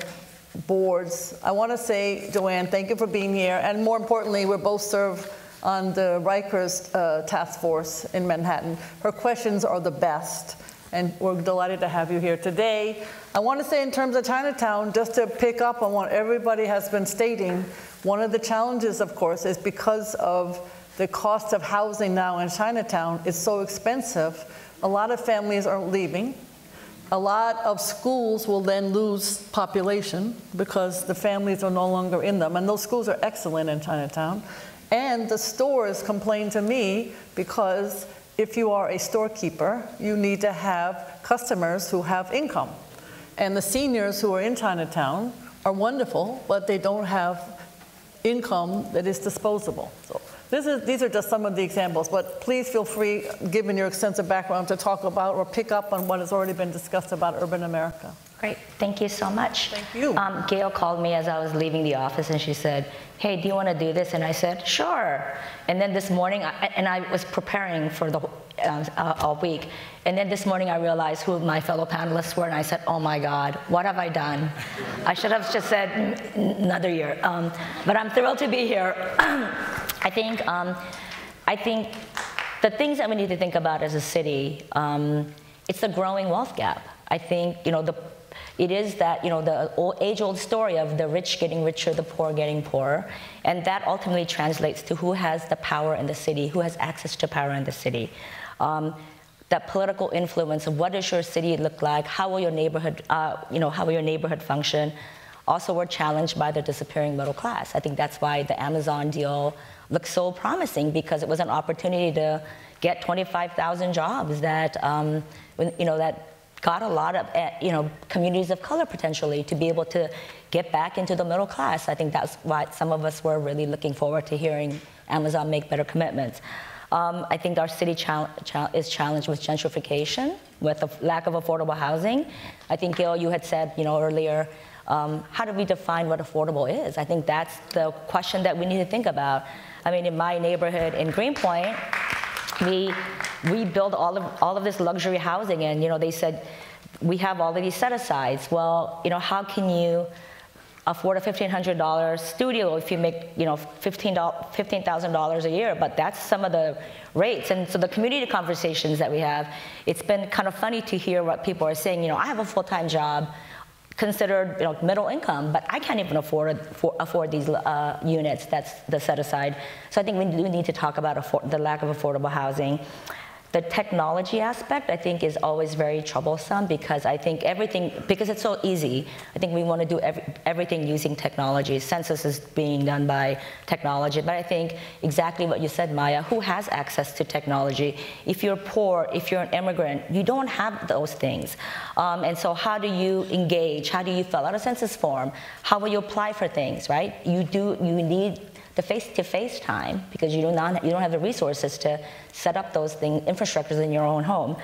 boards. I want to say, Joanne, thank you for being here. And more importantly, we're both served on the Rikers task force in Manhattan. Her questions are the best. and we're delighted to have you here today. I want to say in terms of Chinatown, just to pick up on what everybody has been stating, one of the challenges, of course, is because of the cost of housing now in Chinatown is so expensive, a lot of families are leaving. A lot of schools will then lose population because the families are no longer in them, and those schools are excellent in Chinatown. And the stores complain to me because if you are a storekeeper, you need to have customers who have income. And the seniors who are in Chinatown are wonderful, but they don't have income that is disposable. So these are just some of the examples, but please feel free, given your extensive background, to talk about or pick up on what has already been discussed about urban America. Great, thank you so much. Thank you. Gale called me as I was leaving the office and she said, hey, do you want to do this? And I said, sure. And then this morning, I was preparing for the all week. And then this morning I realized who my fellow panelists were, and I said, oh my God, what have I done? I should have just said another year. But I'm thrilled to be here. I think the things that we need to think about as a city, it's the growing wealth gap. I think, it is that, the age-old story of the rich getting richer, the poor getting poorer, and that ultimately translates to who has the power in the city, who has access to power in the city. That political influence of what does your city look like, how will your neighborhood, how will your neighborhood function? Also, we're challenged by the disappearing middle class. I think that's why the Amazon deal looks so promising, because it was an opportunity to get 25,000 jobs that, that got a lot of, communities of color potentially to be able to get back into the middle class. I think that's why some of us were really looking forward to hearing Amazon make better commitments. I think our city is challenged with gentrification, with the lack of affordable housing. I think, Gale, you had said, earlier, how do we define what affordable is? I think that's the question that we need to think about. I mean, in my neighborhood in Greenpoint, we build all of this luxury housing, and they said we have all of these set-asides. Well, how can you afford a $1,500 studio if you make $15,000 a year? But that's some of the rates. And so the community conversations that we have, it's been kind of funny to hear what people are saying. I have a full-time job, considered middle income, but I can't even afford these units. That's the set aside. So I think we do need to talk about the lack of affordable housing. The technology aspect, I think, is always very troublesome, because I think because it's so easy, I think we want to do everything using technology. Census is being done by technology, but I think exactly what you said, Maya, who has access to technology? If you're poor, if you're an immigrant, you don't have those things. And so how do you engage? How do you fill out a census form? How will you apply for things, right? You need the face-to-face time, because you don't have the resources to set up those infrastructures in your own home.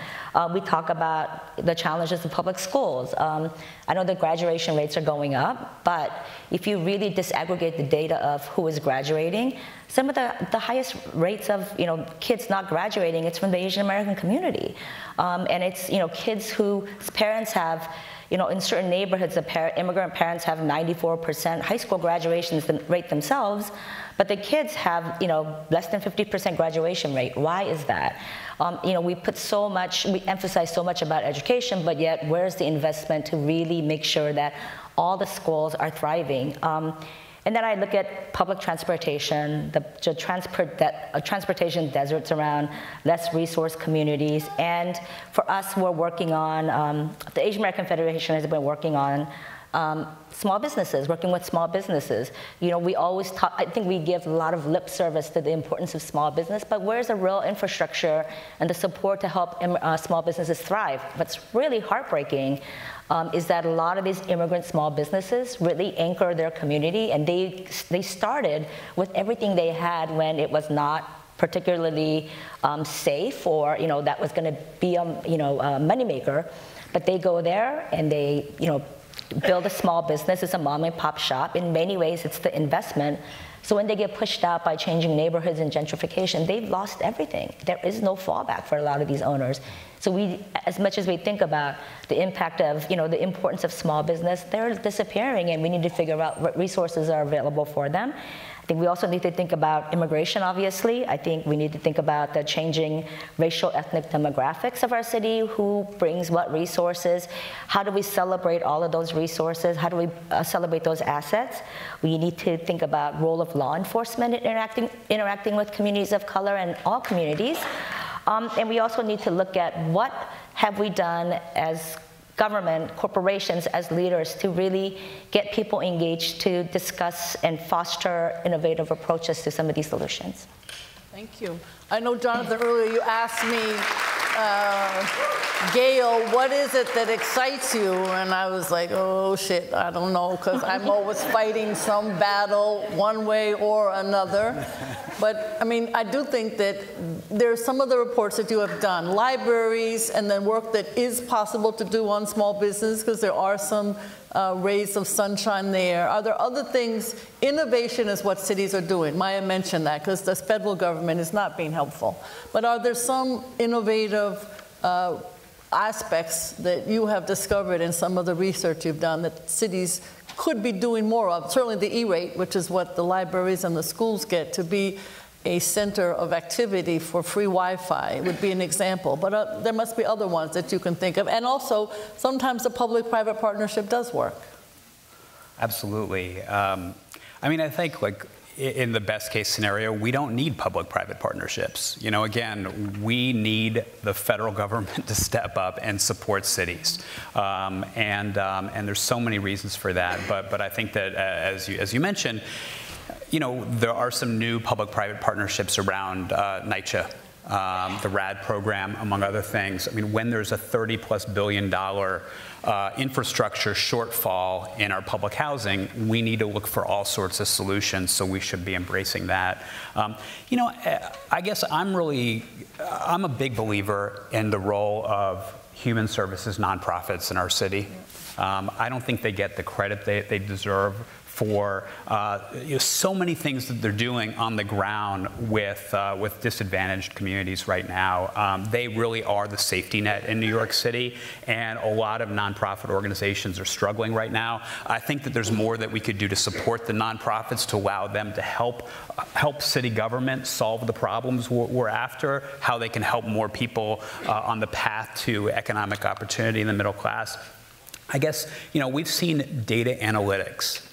We talk about the challenges of public schools. I know the graduation rates are going up, but if you really disaggregate the data of who is graduating, some of the highest rates of kids not graduating, it's from the Asian American community. And it's kids whose parents have, in certain neighborhoods, immigrant parents have 94% high school graduation rate themselves, but the kids have, less than 50% graduation rate. Why is that? We emphasize so much about education, but yet where's the investment to really make sure that all the schools are thriving? And then I look at public transportation, the transportation deserts around less resource communities. And for us, we're working on, the Asian American Federation has been working on small businesses, working with small businesses. We always talk, I think we give a lot of lip service to the importance of small business, but where's the real infrastructure and the support to help small businesses thrive? What's really heartbreaking is that a lot of these immigrant small businesses really anchor their community, and they started with everything they had when it was not particularly safe, or that was going to be a moneymaker. But they go there and they build a small business. It's a mom and pop shop. In many ways, it's the investment. So when they get pushed out by changing neighborhoods and gentrification, they've lost everything. There is no fallback for a lot of these owners. So as much as we think about the impact of, the importance of small business, they're disappearing, and we need to figure out what resources are available for them. I think we also need to think about immigration, obviously. I think we need to think about the changing racial, ethnic demographics of our city, who brings what resources, how do we celebrate all of those resources, how do we celebrate those assets. We need to think about role of law enforcement in interacting with communities of color and all communities. And we also need to look at what have we done as government, corporations, as leaders to really get people engaged to discuss and foster innovative approaches to some of these solutions. Thank you. I know, Jonathan, earlier you asked me, Gale, what is it that excites you? And I was like, oh shit, I don't know, because I'm always fighting some battle one way or another. But I mean, I do think that there's some of the reports that you have done, libraries, and then work that is possible to do on small business, because there are some rays of sunshine there. Are there other things? Innovation is what cities are doing. Maya mentioned that, because the federal government is not being helpful. But are there some innovative aspects that you have discovered in some of the research you've done that cities could be doing more of? Certainly the E-rate, which is what the libraries and the schools get, to be a center of activity for free Wi-Fi would be an example. But there must be other ones that you can think of. And also, sometimes the public-private partnership does work. Absolutely. I mean, I think, like, in the best case scenario, we don't need public-private partnerships. You know, again, we need the federal government to step up and support cities. And there's so many reasons for that. But I think that, as you mentioned, you know, there are some new public-private partnerships around NYCHA, the RAD program, among other things. I mean, when there's a $30+ billion infrastructure shortfall in our public housing, we need to look for all sorts of solutions, so we should be embracing that. You know, I guess I'm a big believer in the role of human services nonprofits in our city. I don't think they get the credit they deserve for you know, so many things that they're doing on the ground with disadvantaged communities right now. They really are the safety net in New York City, and a lot of nonprofit organizations are struggling right now. I think that there's more that we could do to support the nonprofits, to allow them to help city government solve the problems we're after, how they can help more people on the path to economic opportunity in the middle class. I guess, you know, we've seen data analytics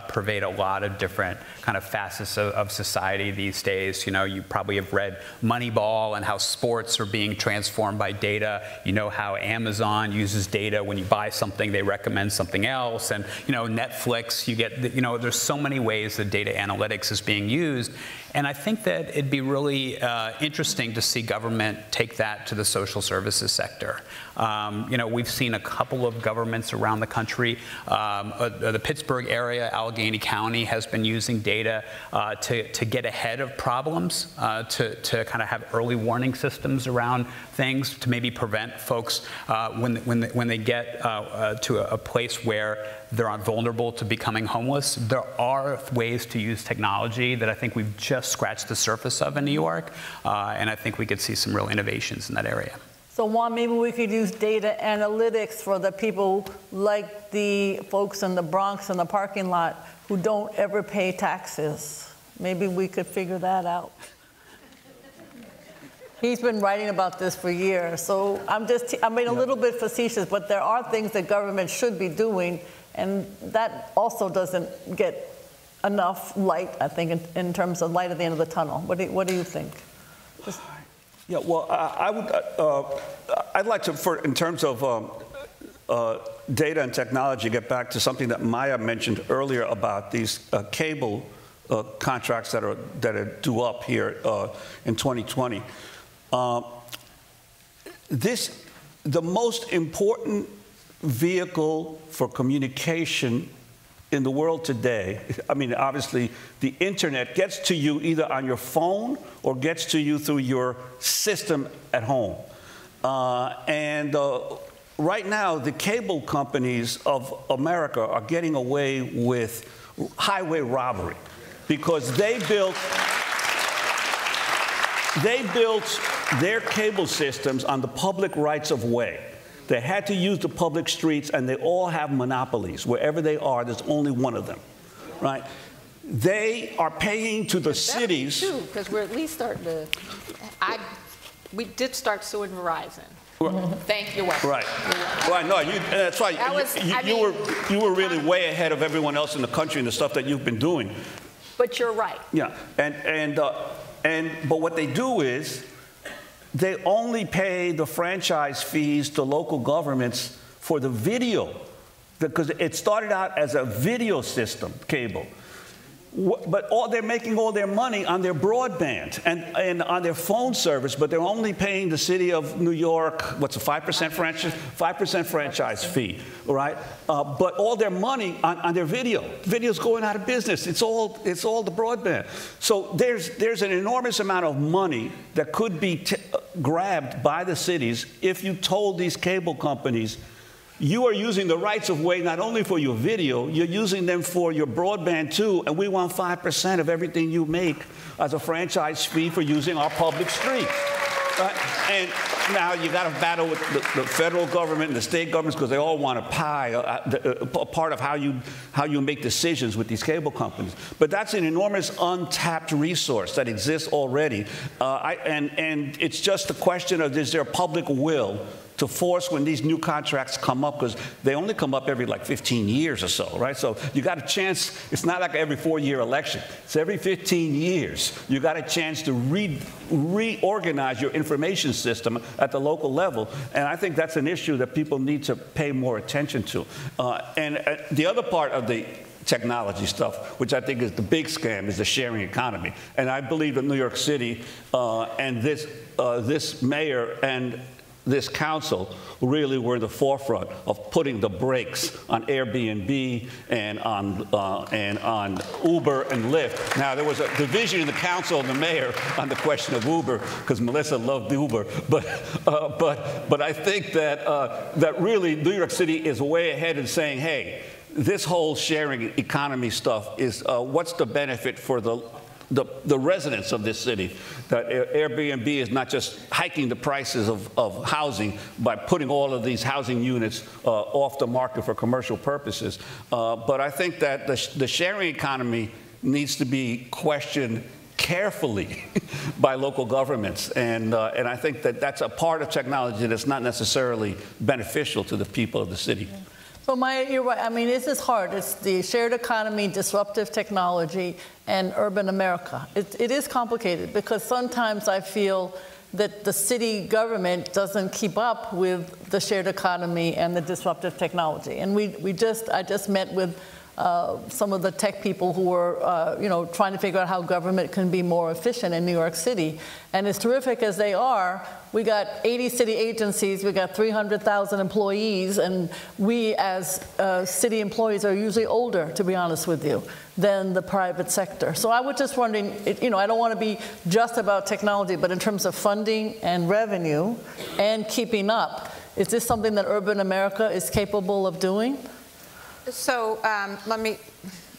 pervade a lot of different kind of facets of society these days. You know, you probably have read Moneyball and how sports are being transformed by data. You know how Amazon uses data. When you buy something, they recommend something else. And, you know, Netflix, you get, you know, there's so many ways that data analytics is being used. And I think that it'd be really interesting to see government take that to the social services sector. You know, we've seen a couple of governments around the country. The Pittsburgh area, Allegheny County, has been using data to get ahead of problems, to kind of have early warning systems around things, to maybe prevent folks when they get to a place where they're vulnerable to becoming homeless. There are ways to use technology that I think we've just scratched the surface of in New York, and I think we could see some real innovations in that area. So Juan, maybe we could use data analytics for the people like the folks in the Bronx in the parking lot who don't ever pay taxes. Maybe we could figure that out. He's been writing about this for years, so I'm being a little bit facetious, but there are things that government should be doing, and that also doesn't get enough light, I think, in terms of light at the end of the tunnel. What do you think? Yeah, well, I'd like to, in terms of data and technology, get back to something that Maya mentioned earlier about these cable contracts that are due up here in 2020. The most important vehicle for communication in the world today, I mean, obviously, the internet gets to you either on your phone or gets to you through your system at home. Right now, the cable companies of America are getting away with highway robbery because they built their cable systems on the public rights of way. They had to use the public streets, and they all have monopolies. Wherever they are, there's only one of them, right? They are paying to the cities. Too, because we're at least starting to. We did start suing Verizon. Thank you. Right. Right. No, that's right. You were really way ahead of everyone else in the country in the stuff that you've been doing. But you're right. Yeah. But what they do is they only pay the franchise fees to local governments for the video, because it started out as a video system, cable. But they're making all their money on their broadband and on their phone service, but they're only paying the city of New York, what's a 5% franchise? 5% franchise fee, right? But all their money on their video. Video's going out of business. It's all the broadband. So there's an enormous amount of money that could be grabbed by the cities if you told these cable companies, you are using the rights of way not only for your video, you're using them for your broadband too, and we want 5% of everything you make as a franchise fee for using our public streets. Right? And now you got to battle with the federal government and the state governments because they all want a pie, a part of how you make decisions with these cable companies. But that's an enormous untapped resource that exists already, and it's just a question of, is there a public will to force when these new contracts come up, because they only come up every like 15 years or so, right? So you got a chance. It's not like every 4-year election. It's every 15 years. You got a chance to reorganize your information system at the local level, and I think that's an issue that people need to pay more attention to. And the other part of the technology stuff, which I think is the big scam, is the sharing economy. And I believe that New York City and this mayor and this council really were in the forefront of putting the brakes on Airbnb and on Uber and Lyft. Now, there was a division in the council and the mayor on the question of Uber, because Melissa loved Uber. But I think that really New York City is way ahead in saying, hey, this whole sharing economy stuff is what's the benefit for the residents of this city, that Airbnb is not just hiking the prices of housing by putting all of these housing units off the market for commercial purposes. But I think that the sharing economy needs to be questioned carefully by local governments. And I think that that's a part of technology that's not necessarily beneficial to the people of the city. So Maya, you're right. I mean, this is hard. It's the shared economy, disruptive technology, and urban America. It is complicated because sometimes I feel that the city government doesn't keep up with the shared economy and the disruptive technology. And I just met with some of the tech people who were, trying to figure out how government can be more efficient in New York City. And as terrific as they are, we got 80 city agencies, we got 300,000 employees, and we as city employees are usually older, to be honest with you, than the private sector. So I was just wondering, I don't want to be just about technology, but in terms of funding and revenue and keeping up, is this something that urban America is capable of doing? So I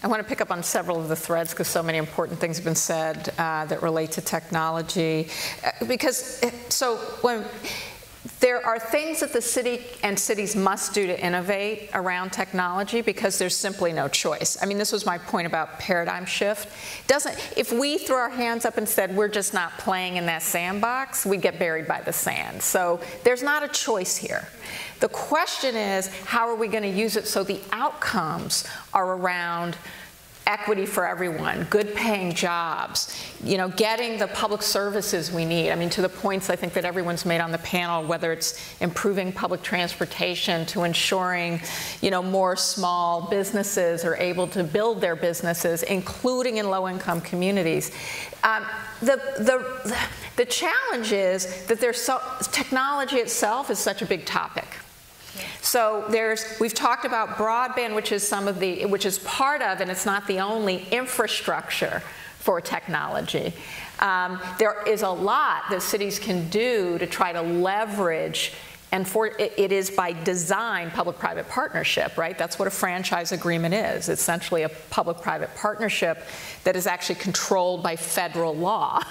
want to pick up on several of the threads because so many important things have been said that relate to technology. When there are things that the city and cities must do to innovate around technology because there's simply no choice. I mean, this was my point about paradigm shift. If we threw our hands up and said we're just not playing in that sandbox, we'd get buried by the sand. So there's not a choice here. The question is, how are we going to use it so the outcomes are around equity for everyone, good paying jobs, getting the public services we need. I mean, to the points I think that everyone's made on the panel, whether it's improving public transportation to ensuring, more small businesses are able to build their businesses, including in low-income communities. The challenge is that technology itself is such a big topic. So we've talked about broadband, which is part of, and it's not the only, infrastructure for technology. There is a lot that cities can do to try to leverage, and it is by design public-private partnership, right? That's what a franchise agreement is. It's essentially a public-private partnership that is actually controlled by federal law.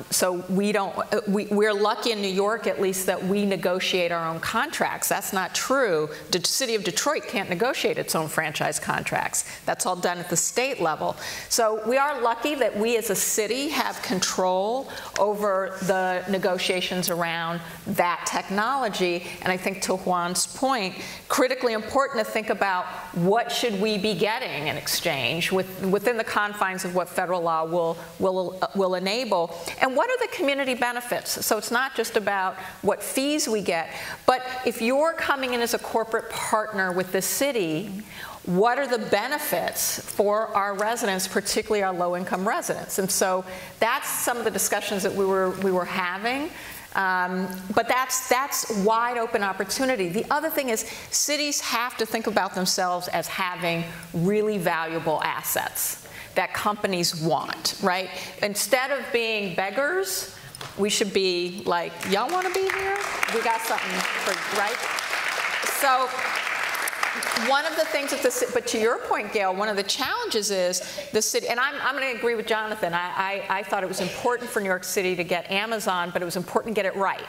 So we're lucky in New York, at least, that we negotiate our own contracts. That's not true. The city of Detroit can't negotiate its own franchise contracts. That's all done at the state level. So we are lucky that we as a city have control over the negotiations around that technology. And I think to Juan's point, critically important to think about what should we be getting in exchange within the confines of what federal law will enable. And what are the community benefits? So it's not just about what fees we get, but if you're coming in as a corporate partner with the city, what are the benefits for our residents, particularly our low-income residents? And so that's some of the discussions that we were having. But that's wide open opportunity. The other thing is cities have to think about themselves as having really valuable assets that companies want, right? Instead of being beggars, we should be like, y'all want to be here? We got something for, right? So one of the things that but to your point, Gale, one of the challenges is the city, and I'm going to agree with Jonathan. I thought it was important for New York City to get Amazon, but it was important to get it right,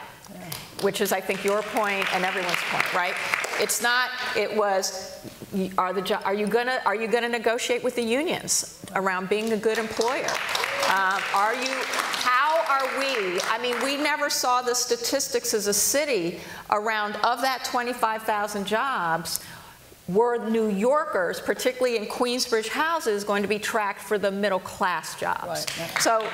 which is, I think, your point and everyone's point, right? It's not, it was, are you gonna negotiate with the unions around being a good employer? How are we, I mean, we never saw the statistics as a city around, of that 25,000 jobs, were New Yorkers, particularly in Queensbridge houses, going to be tracked for the middle class jobs? Right.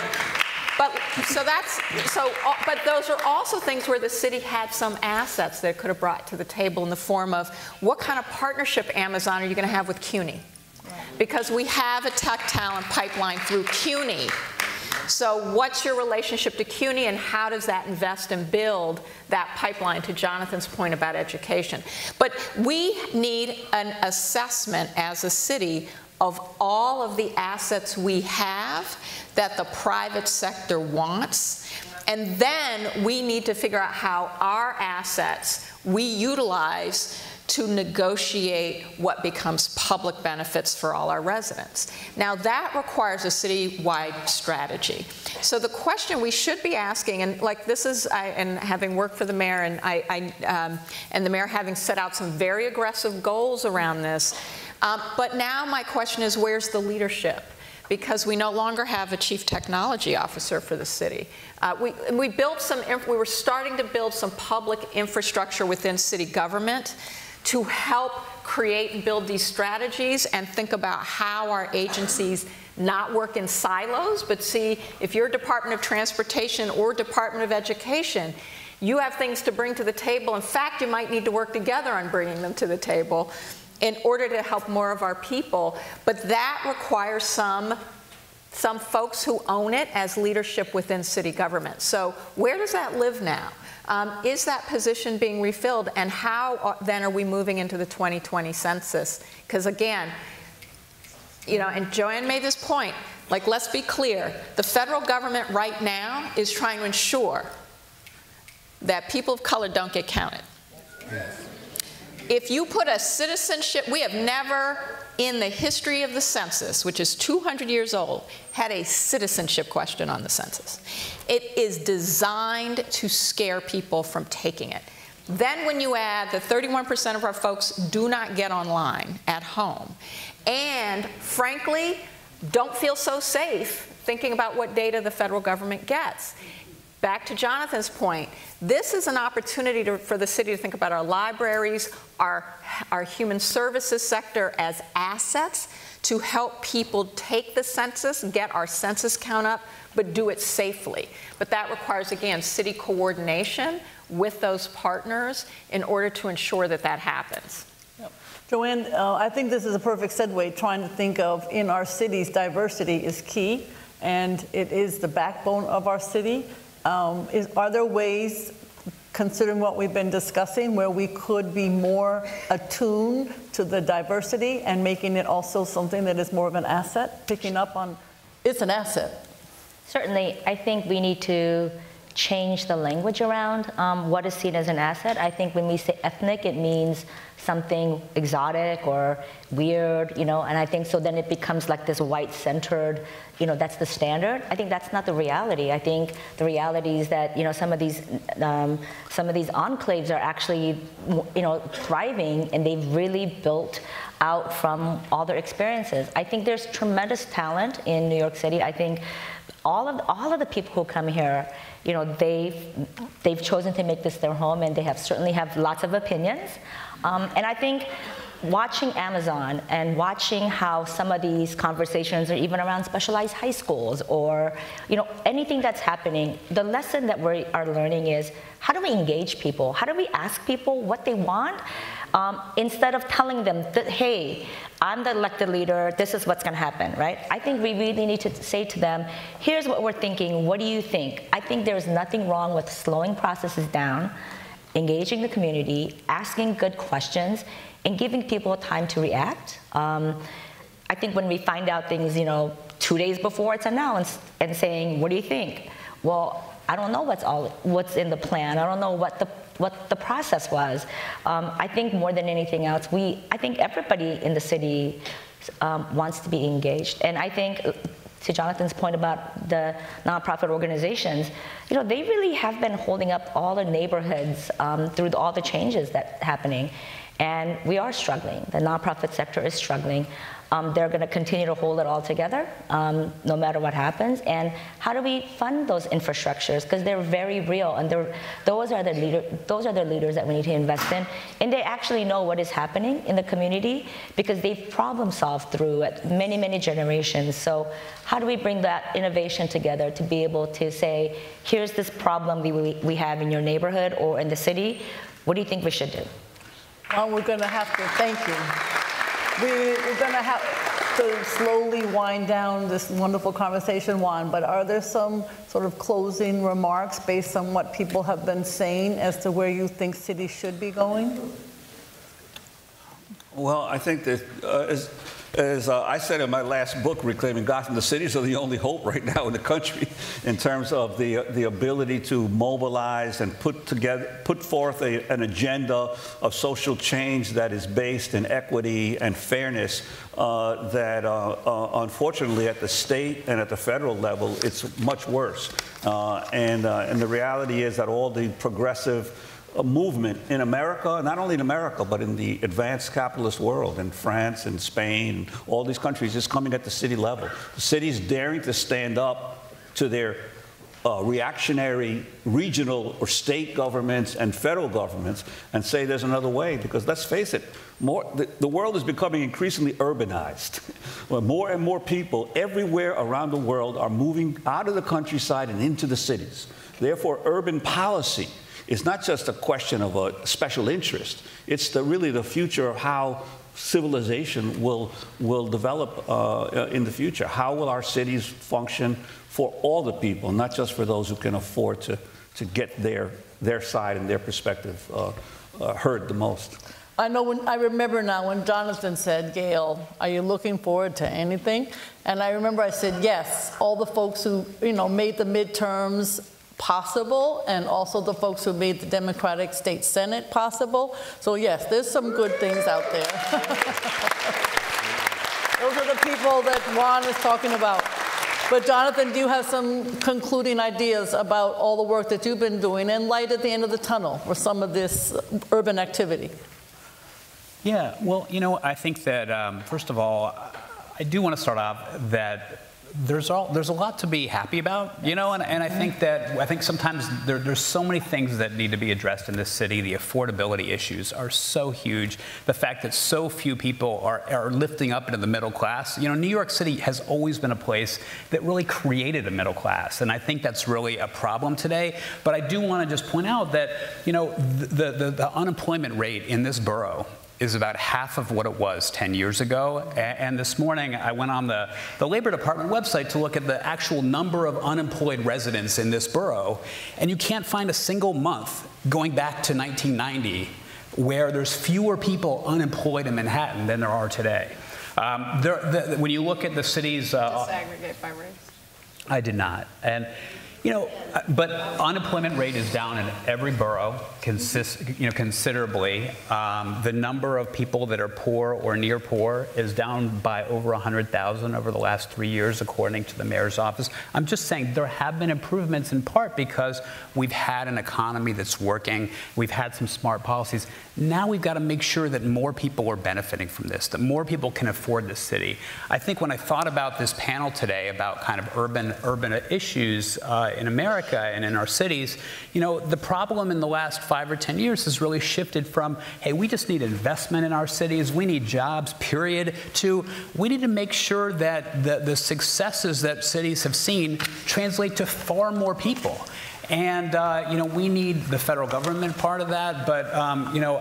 But those are also things where the city had some assets that it could have brought to the table in the form of what kind of partnership, Amazon, are you going to have with CUNY? Right. Because we have a tech talent pipeline through CUNY. So what's your relationship to CUNY, and how does that invest and build that pipeline, to Jonathan's point about education? But we need an assessment as a city of all of the assets we have that the private sector wants. And then we need to figure out how our assets we utilize to negotiate what becomes public benefits for all our residents. Now that requires a city-wide strategy. So the question we should be asking, and like this is, and having worked for the mayor, and the mayor having set out some very aggressive goals around this, but now my question is, where's the leadership? Because we no longer have a chief technology officer for the city. We were starting to build some public infrastructure within city government to help create and build these strategies and think about how our agencies not work in silos, but see, if you're Department of Transportation or Department of Education, you have things to bring to the table. In fact, you might need to work together on bringing them to the table in order to help more of our people. But that requires some folks who own it as leadership within city government. So where does that live now? Is that position being refilled, and how then are we moving into the 2020 census? Because again, and Joanne made this point, like, let's be clear, the federal government right now is trying to ensure that people of color don't get counted. Yes. If you put a citizenship, we have never in the history of the census, which is 200 years old, had a citizenship question on the census. It is designed to scare people from taking it. Then when you add that 31% of our folks do not get online at home, and frankly, don't feel so safe thinking about what data the federal government gets. Back to Jonathan's point, this is an opportunity for the city to think about our libraries, our human services sector as assets to help people take the census, get our census count up, but do it safely. But that requires, again, city coordination with those partners in order to ensure that that happens. Yep. Joanne, I think this is a perfect segue, trying to think of, in our cities, diversity is key, and it is the backbone of our city. Are there ways, considering what we've been discussing, where we could be more attuned to the diversity and making it also something that is more of an asset, picking up on, it's an asset? Certainly, I think we need to change the language around what is seen as an asset. I think when we say ethnic, it means something exotic or weird, and I think so then it becomes like this white-centered, that's the standard. I think that's not the reality. I think the reality is that, some of these enclaves are actually, thriving, and they've really built out from all their experiences. I think there's tremendous talent in New York City. I think all of the people who come here, they've chosen to make this their home, and they certainly have lots of opinions. And I think watching Amazon and watching how some of these conversations are even around specialized high schools or anything that's happening, the lesson that we are learning is how do we engage people? How do we ask people what they want? Instead of telling them that, hey, I'm the elected leader, this is what's going to happen, right? I think we really need to say to them, here's what we're thinking, what do you think? I think there's nothing wrong with slowing processes down, engaging the community, asking good questions, and giving people time to react. I think when we find out things, 2 days before it's announced and saying, what do you think? Well, I don't know what's in the plan. I don't know what the process was. I think more than anything else, I think everybody in the city wants to be engaged. And I think, to Jonathan's point about the nonprofit organizations, they really have been holding up all the neighborhoods through all the changes that's happening. And we are struggling. The nonprofit sector is struggling. They're going to continue to hold it all together, no matter what happens. And how do we fund those infrastructures? Because they're very real, and those are the leaders that we need to invest in. And they actually know what is happening in the community because they've problem solved through it many, many generations. So how do we bring that innovation together to be able to say, here's this problem we have in your neighborhood or in the city. What do you think we should do? Well, we're going to have to thank you. We're going to have to slowly wind down this wonderful conversation, Juan, but are there some sort of closing remarks based on what people have been saying as to where you think cities should be going? Well, I think that as I said in my last book, Reclaiming Gotham, the cities are the only hope right now in the country in terms of the ability to mobilize and put forth an agenda of social change that is based in equity and fairness that unfortunately at the state and at the federal level, it's much worse. And the reality is that all the progressive movement in America, not only in America, but in the advanced capitalist world, in France and Spain, all these countries, is coming at the city level. The cities daring to stand up to their reactionary regional or state governments and federal governments and say there's another way, because let's face it, the world is becoming increasingly urbanized. Well, more and more people everywhere around the world are moving out of the countryside and into the cities. Therefore, urban policy is not just a question of a special interest. It's really the future of how civilization will develop in the future. How will our cities function for all the people, not just for those who can afford to get their side and their perspective heard the most? I remember now when Donovan said, Gale, are you looking forward to anything? And I remember I said, yes, all the folks who made the midterms possible, and also the folks who made the Democratic State Senate possible. So yes, there's some good things out there. Those are the people that Juan is talking about. But Jonathan, do you have some concluding ideas about all the work that you've been doing and light at the end of the tunnel for some of this urban activity? Yeah, well, I think that, first of all, I do want to start off that there's a lot to be happy about, and I think sometimes there's so many things that need to be addressed in this city. The affordability issues are so huge. The fact that so few people are lifting up into the middle class. New York City has always been a place that really created a middle class, and I think that's really a problem today. But I do want to just point out that the unemployment rate in this borough is about half of what it was 10 years ago. And this morning, I went on the Labor Department website to look at the actual number of unemployed residents in this borough, and you can't find a single month going back to 1990 where there's fewer people unemployed in Manhattan than there are today. When you look at the city's... Disaggregate by race. I did not. And But unemployment rate is down in every borough, considerably. The number of people that are poor or near poor is down by over 100,000 over the last 3 years, according to the mayor's office. I'm just saying there have been improvements in part because we've had an economy that's working. We've had some smart policies. Now we've got to make sure that more people are benefiting from this, that more people can afford the city. I think when I thought about this panel today about kind of urban issues in America and in our cities, the problem in the last 5 or 10 years has really shifted from, hey, we just need investment in our cities, we need jobs, period, to we need to make sure that the successes that cities have seen translate to far more people. And, we need the federal government part of that, but,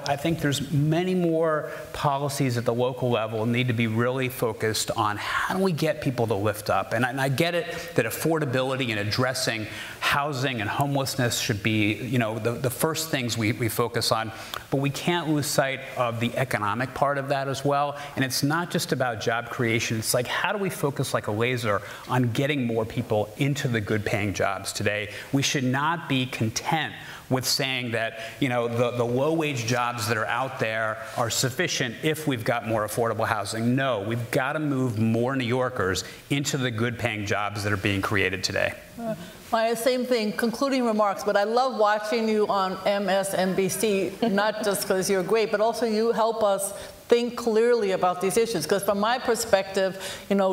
I think there's many more policies at the local level need to be really focused on how do we get people to lift up. And I get it that affordability and addressing housing and homelessness should be, the first things we focus on, but we can't lose sight of the economic part of that as well. And it's not just about job creation. It's like, how do we focus like a laser on getting more people into the good paying jobs today? We should not be content with saying that, the low-wage jobs that are out there are sufficient if we've got more affordable housing. No, we've got to move more New Yorkers into the good-paying jobs that are being created today. My same thing, concluding remarks, but I love watching you on MSNBC, not just because you're great, but also you help us think clearly about these issues. Because from my perspective,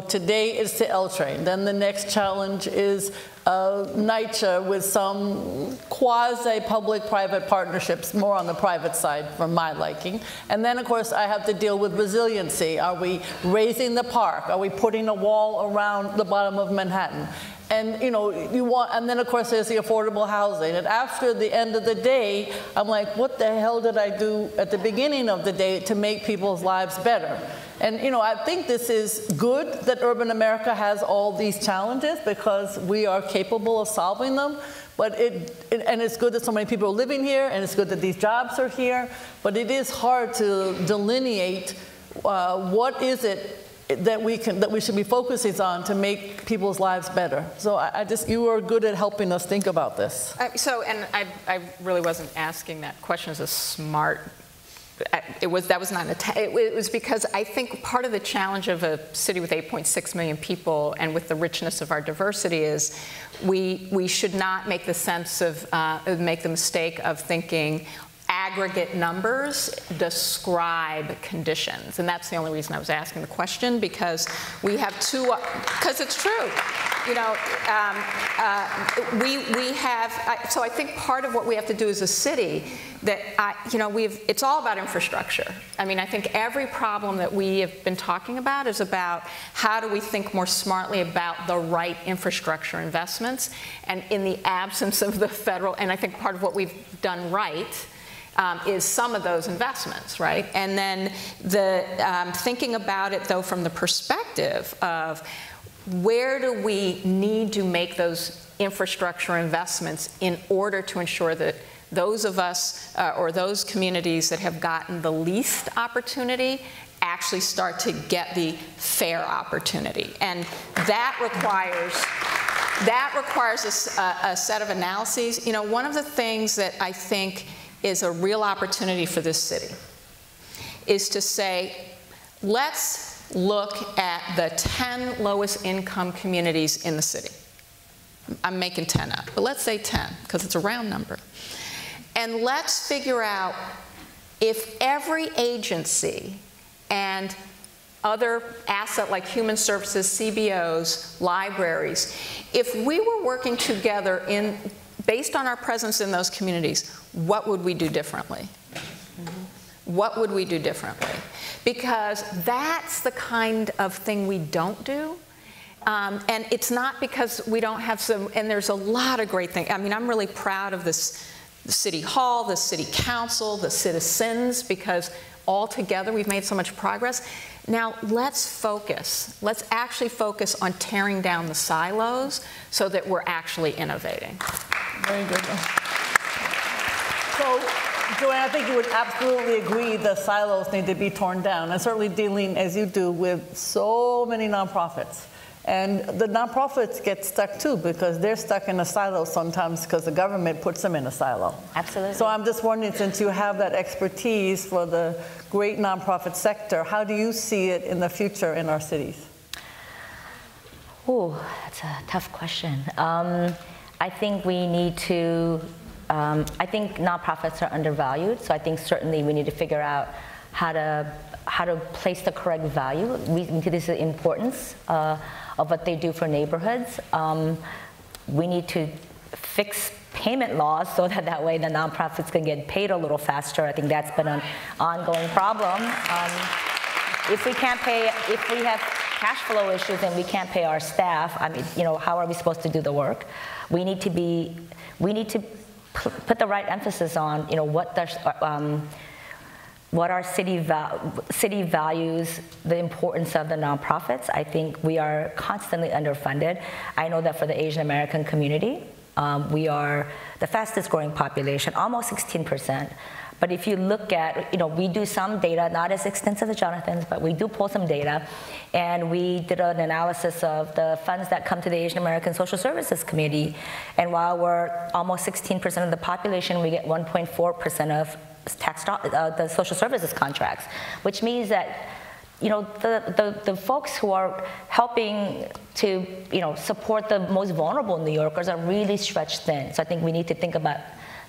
today is the L train. Then the next challenge is NYCHA with some quasi-public-private partnerships, more on the private side for my liking. And then, of course, I have to deal with resiliency. Are we raising the park? Are we putting a wall around the bottom of Manhattan? And and then of course there's the affordable housing. And after the end of the day, I'm like, what the hell did I do at the beginning of the day to make people's lives better? And I think this is good that urban America has all these challenges because we are capable of solving them. But and it's good that so many people are living here, and it's good that these jobs are here. But it is hard to delineate what is it that we should be focusing on to make people's lives better. So you are good at helping us think about this. I really wasn't asking that question as a smart. It was because I think part of the challenge of a city with 8.6 million people and with the richness of our diversity is we should not make the mistake of thinking aggregate numbers describe conditions. And that's the only reason I was asking the question, because we have because it's true. So I think part of what we have to do as a city it's all about infrastructure. I mean, I think every problem that we have been talking about is about how do we think more smartly about the right infrastructure investments, and in the absence of the federal, and I think part of what we've done right is some of those investments, right? And then thinking about it, though, from the perspective of where do we need to make those infrastructure investments in order to ensure that those of us or those communities that have gotten the least opportunity actually start to get the fair opportunity. And that requires a set of analyses. One of the things that I think is a real opportunity for this city is to say, let's look at the 10 lowest income communities in the city. I'm making 10 up, but let's say 10, because it's a round number. And let's figure out if every agency and other asset like human services, CBOs, libraries, if we were working together based on our presence in those communities, what would we do differently? What would we do differently? Because that's the kind of thing we don't do. And it's not because we don't have and there's a lot of great things. I mean, I'm really proud of this City Hall, the City Council, the citizens, because all together we've made so much progress. Now let's focus. Let's actually focus on tearing down the silos so that we're actually innovating. Very good. So, Joanne, I think you would absolutely agree the silos need to be torn down, and certainly dealing, as you do, with so many nonprofits. And the nonprofits get stuck too, because they're stuck in a silo sometimes because the government puts them in a silo. Absolutely. So I'm just wondering, since you have that expertise for the great nonprofit sector, how do you see it in the future in our cities? Oh, that's a tough question. I think we need to, I think nonprofits are undervalued, so I think certainly we need to figure out how to place the correct value. We need to see the importance of what they do for neighborhoods. We need to fix payment laws so that way the nonprofits can get paid a little faster. I think that's been an ongoing problem. If we can't pay, if we have cash flow issues and we can't pay our staff, I mean, how are we supposed to do the work? We need to put the right emphasis on, what our city values, the importance of the nonprofits. I think we are constantly underfunded. I know that for the Asian American community, we are the fastest growing population, almost 16%. But if you look at, we do some data, not as extensive as Jonathan's, but we do pull some data. And we did an analysis of the funds that come to the Asian American social services community. And while we're almost 16% of the population, we get 1.4% of the social services contracts, which means that the folks who are helping to support the most vulnerable New Yorkers are really stretched thin. So I think we need to think about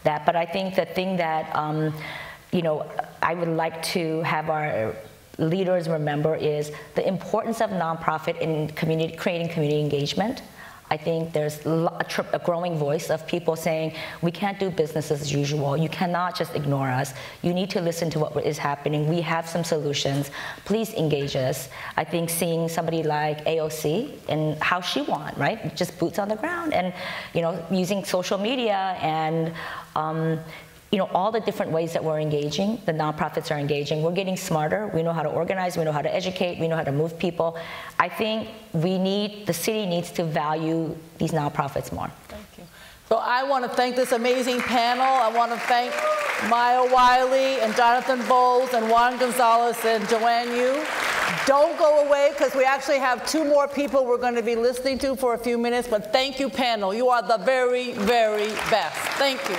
that. But I think the thing that I would like to have our leaders remember is the importance of nonprofit in creating community engagement. I think there's a growing voice of people saying, we can't do business as usual. You cannot just ignore us. You need to listen to what is happening. We have some solutions. Please engage us. I think seeing somebody like AOC and how she won, right? Just boots on the ground and, using social media and, all the different ways that we're engaging, the nonprofits are engaging. We're getting smarter. We know how to organize. We know how to educate. We know how to move people. I think the city needs to value these nonprofits more. Thank you. So I want to thank this amazing panel. I want to thank Maya Wiley and Jonathan Bowles and Juan Gonzales and Joanne Yu. Don't go away, because we actually have 2 more people we're going to be listening to for a few minutes. But thank you, panel. You are the very, very best. Thank you.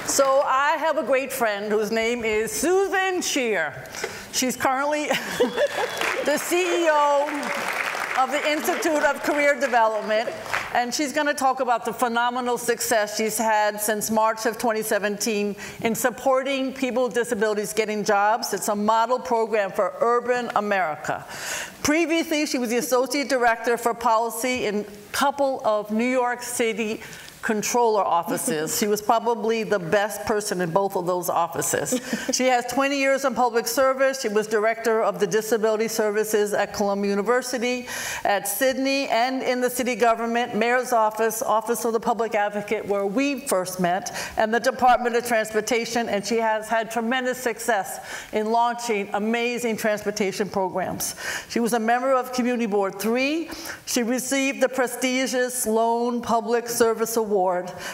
So I have a great friend whose name is Susan Scheer. She's currently the CEO of the Institute of Career Development, and she's going to talk about the phenomenal success she's had since March of 2017 in supporting people with disabilities getting jobs. It's a model program for urban America. Previously, she was the Associate Director for Policy in a couple of New York City controller offices. She was probably the best person in both of those offices. She has 20 years in public service. She was director of the disability services at Columbia University, at Sydney, and in the city government, mayor's office, office of the public advocate, where we first met, and the Department of Transportation, and she has had tremendous success in launching amazing transportation programs. She was a member of Community Board 3. She received the prestigious Sloan Public Service Award,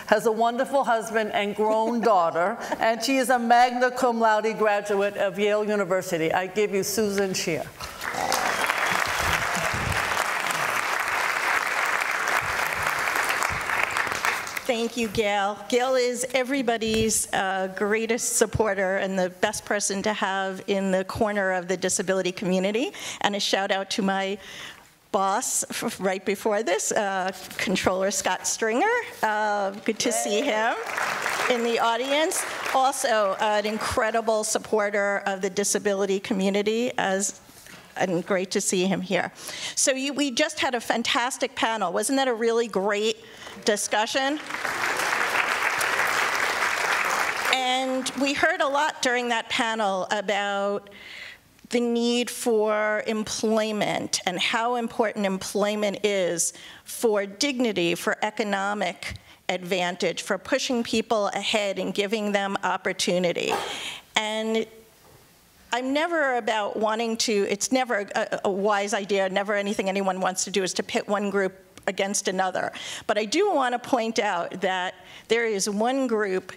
has a wonderful husband and grown daughter, and she is a magna cum laude graduate of Yale University. I give you Susan Scheer. Thank you, Gale. Gale is everybody's greatest supporter and the best person to have in the corner of the disability community. And a shout out to my boss right before this, Controller Scott Stringer. Good to see him in the audience. Also, an incredible supporter of the disability community, and great to see him here. So we just had a fantastic panel. Wasn't that a really great discussion? And we heard a lot during that panel about the need for employment and how important employment is for dignity, for economic advantage, for pushing people ahead and giving them opportunity. And I'm never about wanting to, it's never a wise idea, never anything anyone wants to do is to pit one group against another. But I do want to point out that there is one group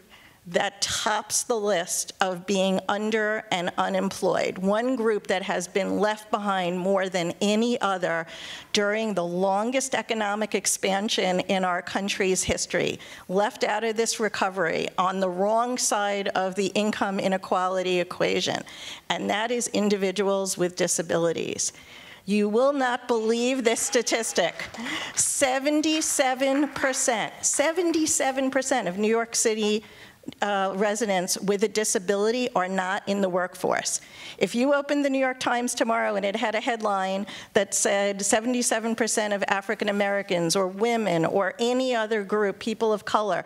that tops the list of being under and unemployed. One group that has been left behind more than any other during the longest economic expansion in our country's history, left out of this recovery on the wrong side of the income inequality equation, and that is individuals with disabilities. You will not believe this statistic. 77% of New York City residents with a disability are not in the workforce. If you opened the New York Times tomorrow and it had a headline that said 77% of African Americans or women or any other group, people of color,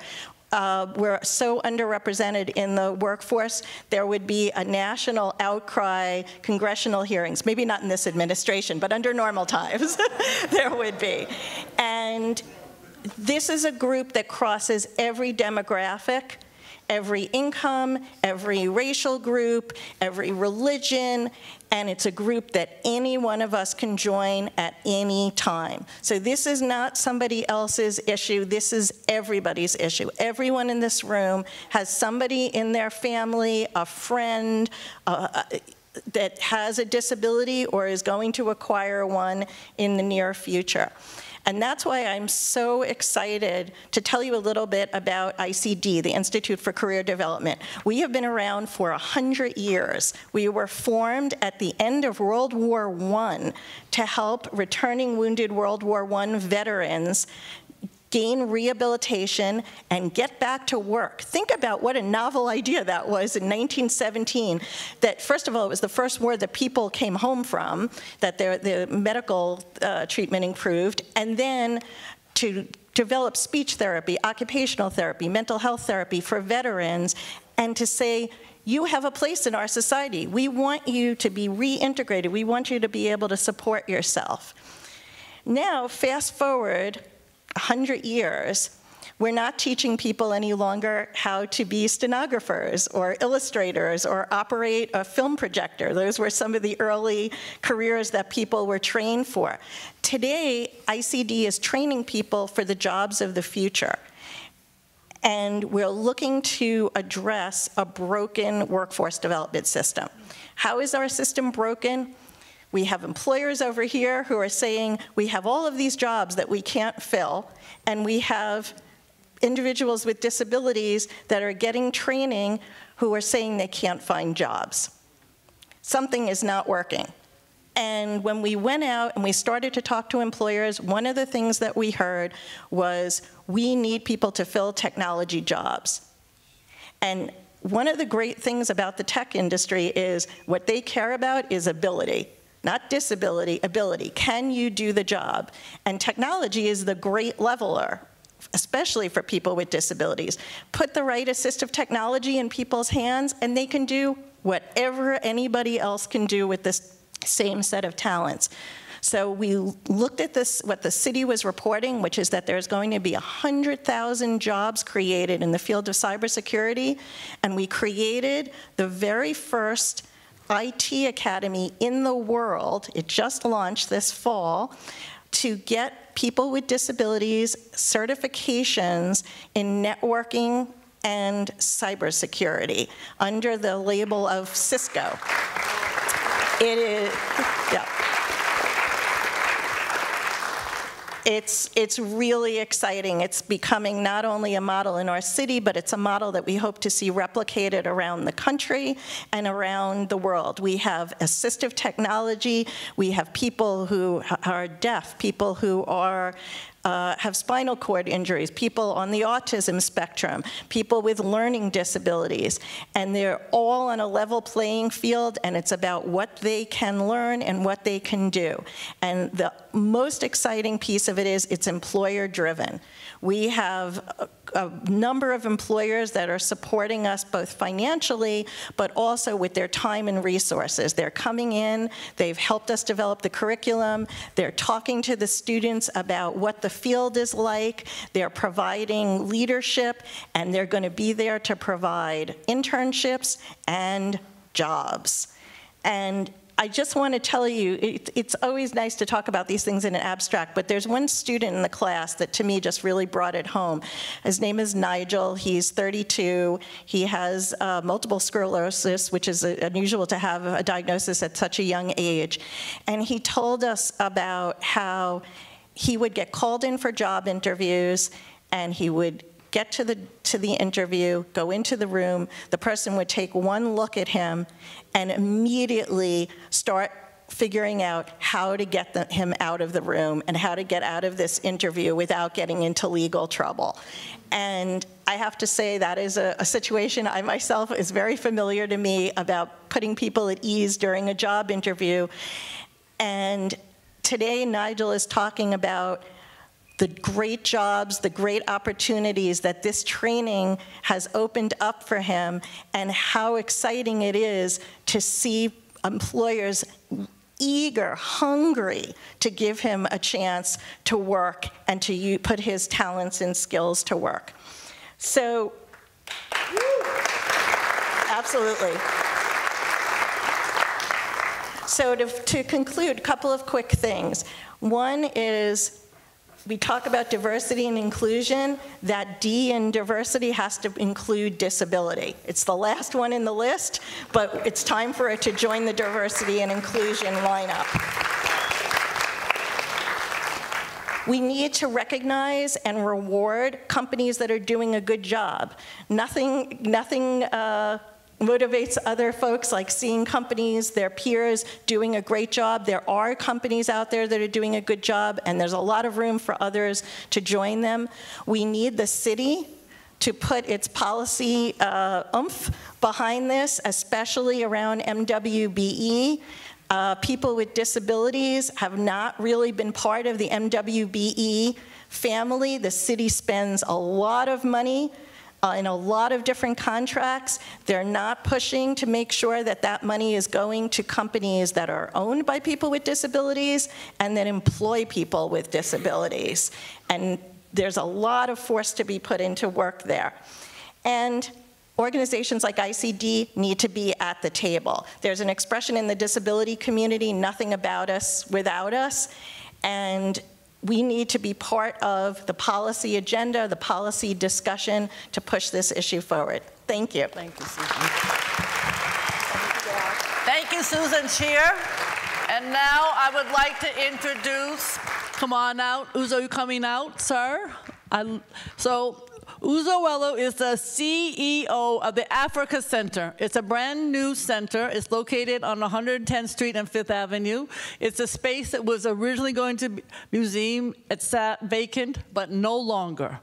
were so underrepresented in the workforce, there would be a national outcry, congressional hearings, maybe not in this administration, but under normal times, there would be. And this is a group that crosses every demographic, every income, every racial group, every religion, and it's a group that any one of us can join at any time. So this is not somebody else's issue, this is everybody's issue. Everyone in this room has somebody in their family, a friend, that has a disability or is going to acquire one in the near future. And that's why I'm so excited to tell you a little bit about ICD, the Institute for Career Development. We have been around for 100 years. We were formed at the end of World War I to help returning wounded World War I veterans gain rehabilitation and get back to work. Think about what a novel idea that was in 1917, that first of all, it was the first war that people came home from, that the medical treatment improved, and then to develop speech therapy, occupational therapy, mental health therapy for veterans, and to say, you have a place in our society. We want you to be reintegrated. We want you to be able to support yourself. Now, fast forward 100 years, we're not teaching people any longer how to be stenographers or illustrators or operate a film projector. Those were some of the early careers that people were trained for. Today, ICD is training people for the jobs of the future. And we're looking to address a broken workforce development system. How is our system broken? We have employers over here who are saying, we have all of these jobs that we can't fill, and we have individuals with disabilities that are getting training who are saying they can't find jobs. Something is not working. And when we went out and we started to talk to employers, one of the things that we heard was, we need people to fill technology jobs. And one of the great things about the tech industry is what they care about is ability. Not disability, ability. Can you do the job? And technology is the great leveler, especially for people with disabilities. Put the right assistive technology in people's hands, and they can do whatever anybody else can do with this same set of talents. So we looked at this, what the city was reporting, which is that there's going to be 100,000 jobs created in the field of cybersecurity, and we created the very first IT academy in the world, it just launched this fall, to get people with disabilities certifications in networking and cybersecurity under the label of Cisco. It is, yeah. It's really exciting. It's becoming not only a model in our city, but it's a model that we hope to see replicated around the country and around the world. We have assistive technology. We have people who are deaf, people who are have spinal cord injuries, people on the autism spectrum, people with learning disabilities, and they're all on a level playing field, and it's about what they can learn and what they can do. And the most exciting piece of it is it's employer-driven. We have a number of employers that are supporting us both financially, but also with their time and resources. They're coming in, they've helped us develop the curriculum, they're talking to the students about what the field is like, they're providing leadership, and they're going to be there to provide internships and jobs. And I just want to tell you, it's always nice to talk about these things in an abstract, but there's one student in the class that to me just really brought it home. His name is Nigel. He's 32. He has multiple sclerosis, which is unusual to have a diagnosis at such a young age. And he told us about how he would get called in for job interviews, and he would get to the interview, go into the room, the person would take one look at him and immediately start figuring out how to get him out of the room and how to get out of this interview without getting into legal trouble. And I have to say that is a situation I myself is very familiar to me about putting people at ease during a job interview. And today Nigel is talking about the great jobs, the great opportunities that this training has opened up for him, and how exciting it is to see employers eager, hungry to give him a chance to work and to put his talents and skills to work. So, absolutely. So to conclude, a couple of quick things. One is, we talk about diversity and inclusion. That D in diversity has to include disability. It's the last one in the list, but it's time for it to join the diversity and inclusion lineup. We need to recognize and reward companies that are doing a good job. Nothing motivates other folks like seeing companies, their peers, doing a great job. There are companies out there that are doing a good job, and there's a lot of room for others to join them. We need the city to put its policy oomph behind this, especially around MWBE. People with disabilities have not really been part of the MWBE family. The city spends a lot of money in a lot of different contracts. They're not pushing to make sure that that money is going to companies that are owned by people with disabilities and that employ people with disabilities. And there's a lot of force to be put into work there. And organizations like ICD need to be at the table. There's an expression in the disability community, nothing about us without us. And we need to be part of the policy agenda, the policy discussion to push this issue forward. Thank you. Thank you, Susan. Thank you, Susan Cheer. And now I would like to introduce, come on out. Uzo, you coming out, sir? Uzo Wello is the CEO of the Africa Center. It's a brand new center. It's located on 110th Street and 5th Avenue. It's a space that was originally going to be a museum. It sat vacant, but no longer.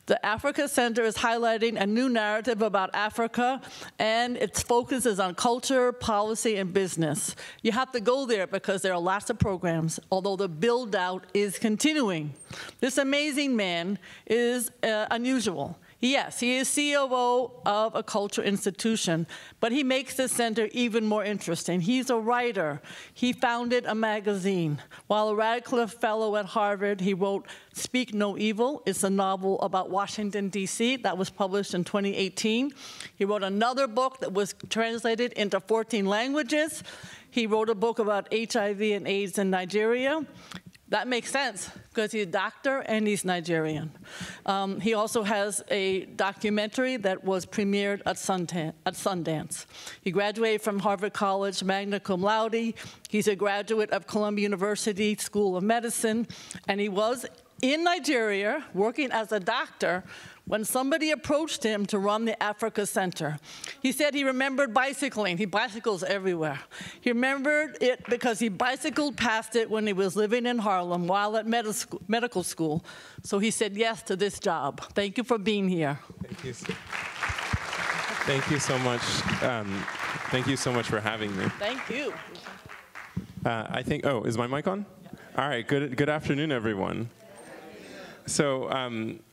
The Africa Center is highlighting a new narrative about Africa, and its focus is on culture, policy, and business. You have to go there because there are lots of programs, although the build-out is continuing. This amazing man is unusual. Yes, he is COO of a cultural institution, but he makes the center even more interesting. He's a writer. He founded a magazine. While a Radcliffe Fellow at Harvard, he wrote Speak No Evil. It's a novel about Washington, D.C. that was published in 2018. He wrote another book that was translated into 14 languages. He wrote a book about HIV and AIDS in Nigeria. That makes sense, because he's a doctor and he's Nigerian. He also has a documentary that was premiered at Sundance. He graduated from Harvard College, magna cum laude. He's a graduate of Columbia University School of Medicine, and he was in Nigeria working as a doctor when somebody approached him to run the Africa Center. He said he remembered bicycling. He bicycles everywhere. He remembered it because he bicycled past it when he was living in Harlem while at medical school. So he said yes to this job. Thank you for being here. Thank you. Thank you so much. Thank you so much for having me. Thank you. I think, oh, is my mic on? Yeah. All right, good afternoon, everyone. So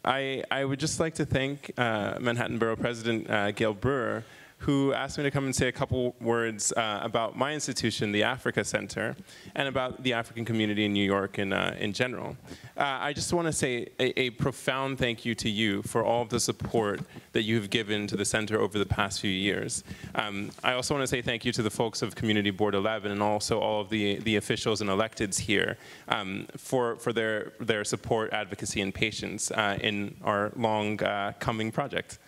I would just like to thank Manhattan Borough President Gale Brewer who asked me to come and say a couple words about my institution, the Africa Center, and about the African community in New York in general. I just want to say a profound thank you to you for all of the support that you've given to the center over the past few years. I also want to say thank you to the folks of Community Board 11 and also all of the officials and electeds here for their support, advocacy, and patience in our long coming project.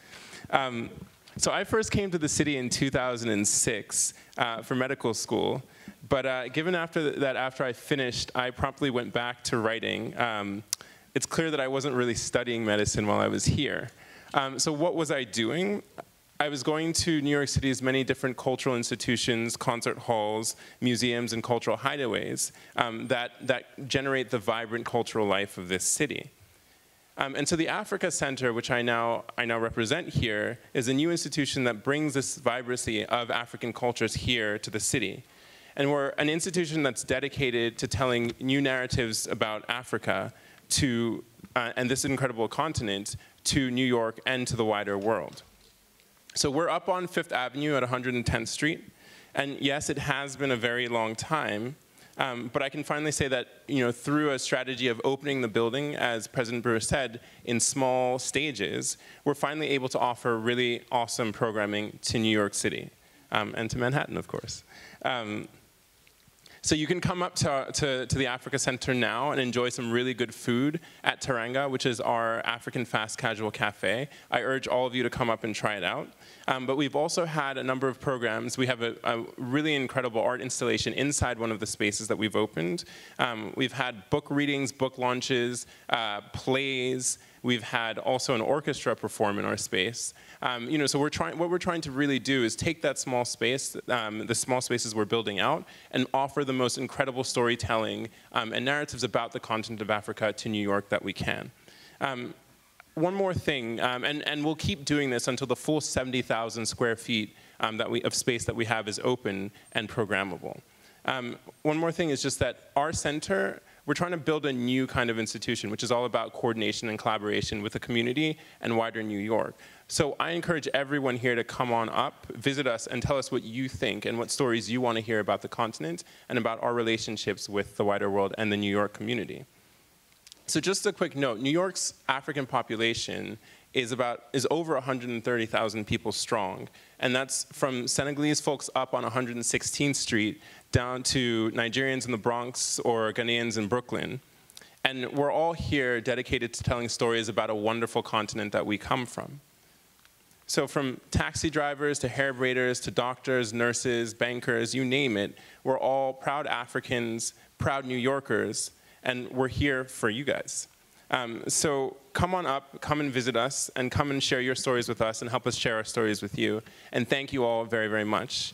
So I first came to the city in 2006 for medical school, but given after I finished, I promptly went back to writing. It's clear that I wasn't really studying medicine while I was here. So what was I doing? I was going to New York City's many different cultural institutions, concert halls, museums, and cultural hideaways that generate the vibrant cultural life of this city. And so the Africa Center, which I now represent here, is a new institution that brings this vibrancy of African cultures here to the city. And we're an institution that's dedicated to telling new narratives about Africa to, and this incredible continent, to New York and to the wider world. So we're up on 5th Avenue at 110th Street. And yes, it has been a very long time. But I can finally say that, through a strategy of opening the building, as President Brewer said, in small stages, we're finally able to offer really awesome programming to New York City, and to Manhattan, of course. So you can come up to the Africa Center now and enjoy some really good food at Teranga, which is our African fast casual cafe. I urge all of you to come up and try it out. But we've also had a number of programs. We have a really incredible art installation inside one of the spaces that we've opened. We've had book readings, book launches, plays. We've had also an orchestra perform in our space. So what we're trying to really do is take that small space, the small spaces we're building out, and offer the most incredible storytelling and narratives about the continent of Africa to New York that we can. One more thing, and we'll keep doing this until the full 70,000 square feet of space that we have is open and programmable. One more thing is just that our center, we're trying to build a new kind of institution, which is all about coordination and collaboration with the community and wider New York. So I encourage everyone here to come on up, visit us, and tell us what you think and what stories you want to hear about the continent and about our relationships with the wider world and the New York community. So just a quick note, New York's African population is over 130,000 people strong. And that's from Senegalese folks up on 116th Street down to Nigerians in the Bronx or Ghanaians in Brooklyn. And we're all here dedicated to telling stories about a wonderful continent that we come from. So from taxi drivers to hair braiders to doctors, nurses, bankers, you name it, we're all proud Africans, proud New Yorkers, and we're here for you guys. So come on up, come and visit us, and come and share your stories with us and help us share our stories with you. And thank you all very, very much.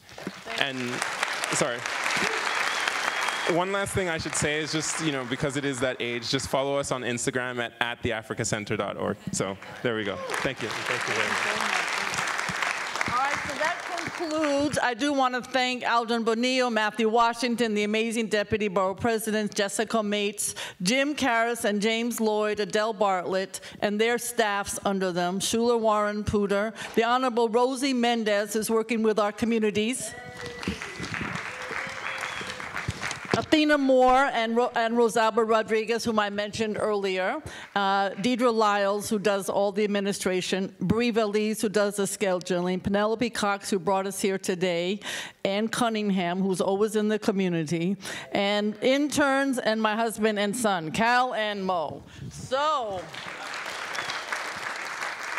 Sorry. One last thing I should say is just, because it is that age, just follow us on Instagram at theafricacenter.org. So there we go. Thank you. Thank you very much. All right, so that concludes. I do want to thank Alden Bonillo, Matthew Washington, the amazing Deputy Borough Presidents, Jessica Mates, Jim Karras and James Lloyd, Adele Bartlett, and their staffs under them, Schuler Warren Puder, the Honorable Rosie Mendez, who's working with our communities, Athena Moore and Rosalba Rodriguez, whom I mentioned earlier, Deidre Lyles, who does all the administration, Bree Valise, who does the scheduling, Penelope Cox, who brought us here today, Ann Cunningham, who's always in the community, and interns, and my husband and son, Cal and Mo. So,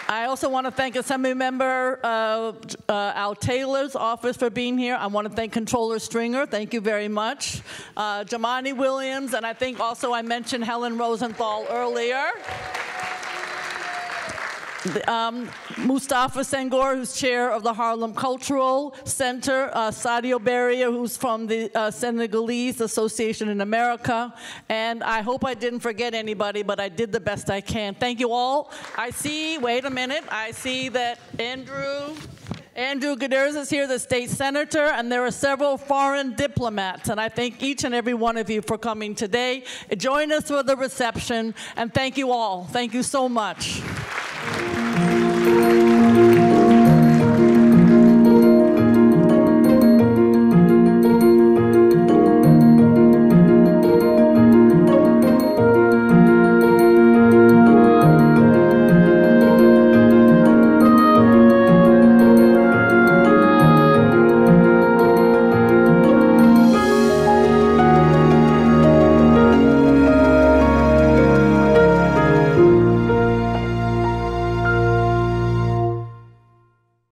I also want to thank Assemblymember Al Taylor's office for being here. I want to thank Controller Stringer. Thank you very much. Jamani Williams, and I think also I mentioned Helen Rosenthal earlier. Mustafa Senghor, who's chair of the Harlem Cultural Center, Sadio Barrier, who's from the Senegalese Association in America, and I hope I didn't forget anybody, but I did the best I can. Thank you all. I see, wait a minute, I see that Andrew Gutierrez is here, the state senator, and there are several foreign diplomats, and I thank each and every one of you for coming today. Join us for the reception, and thank you all. Thank you so much.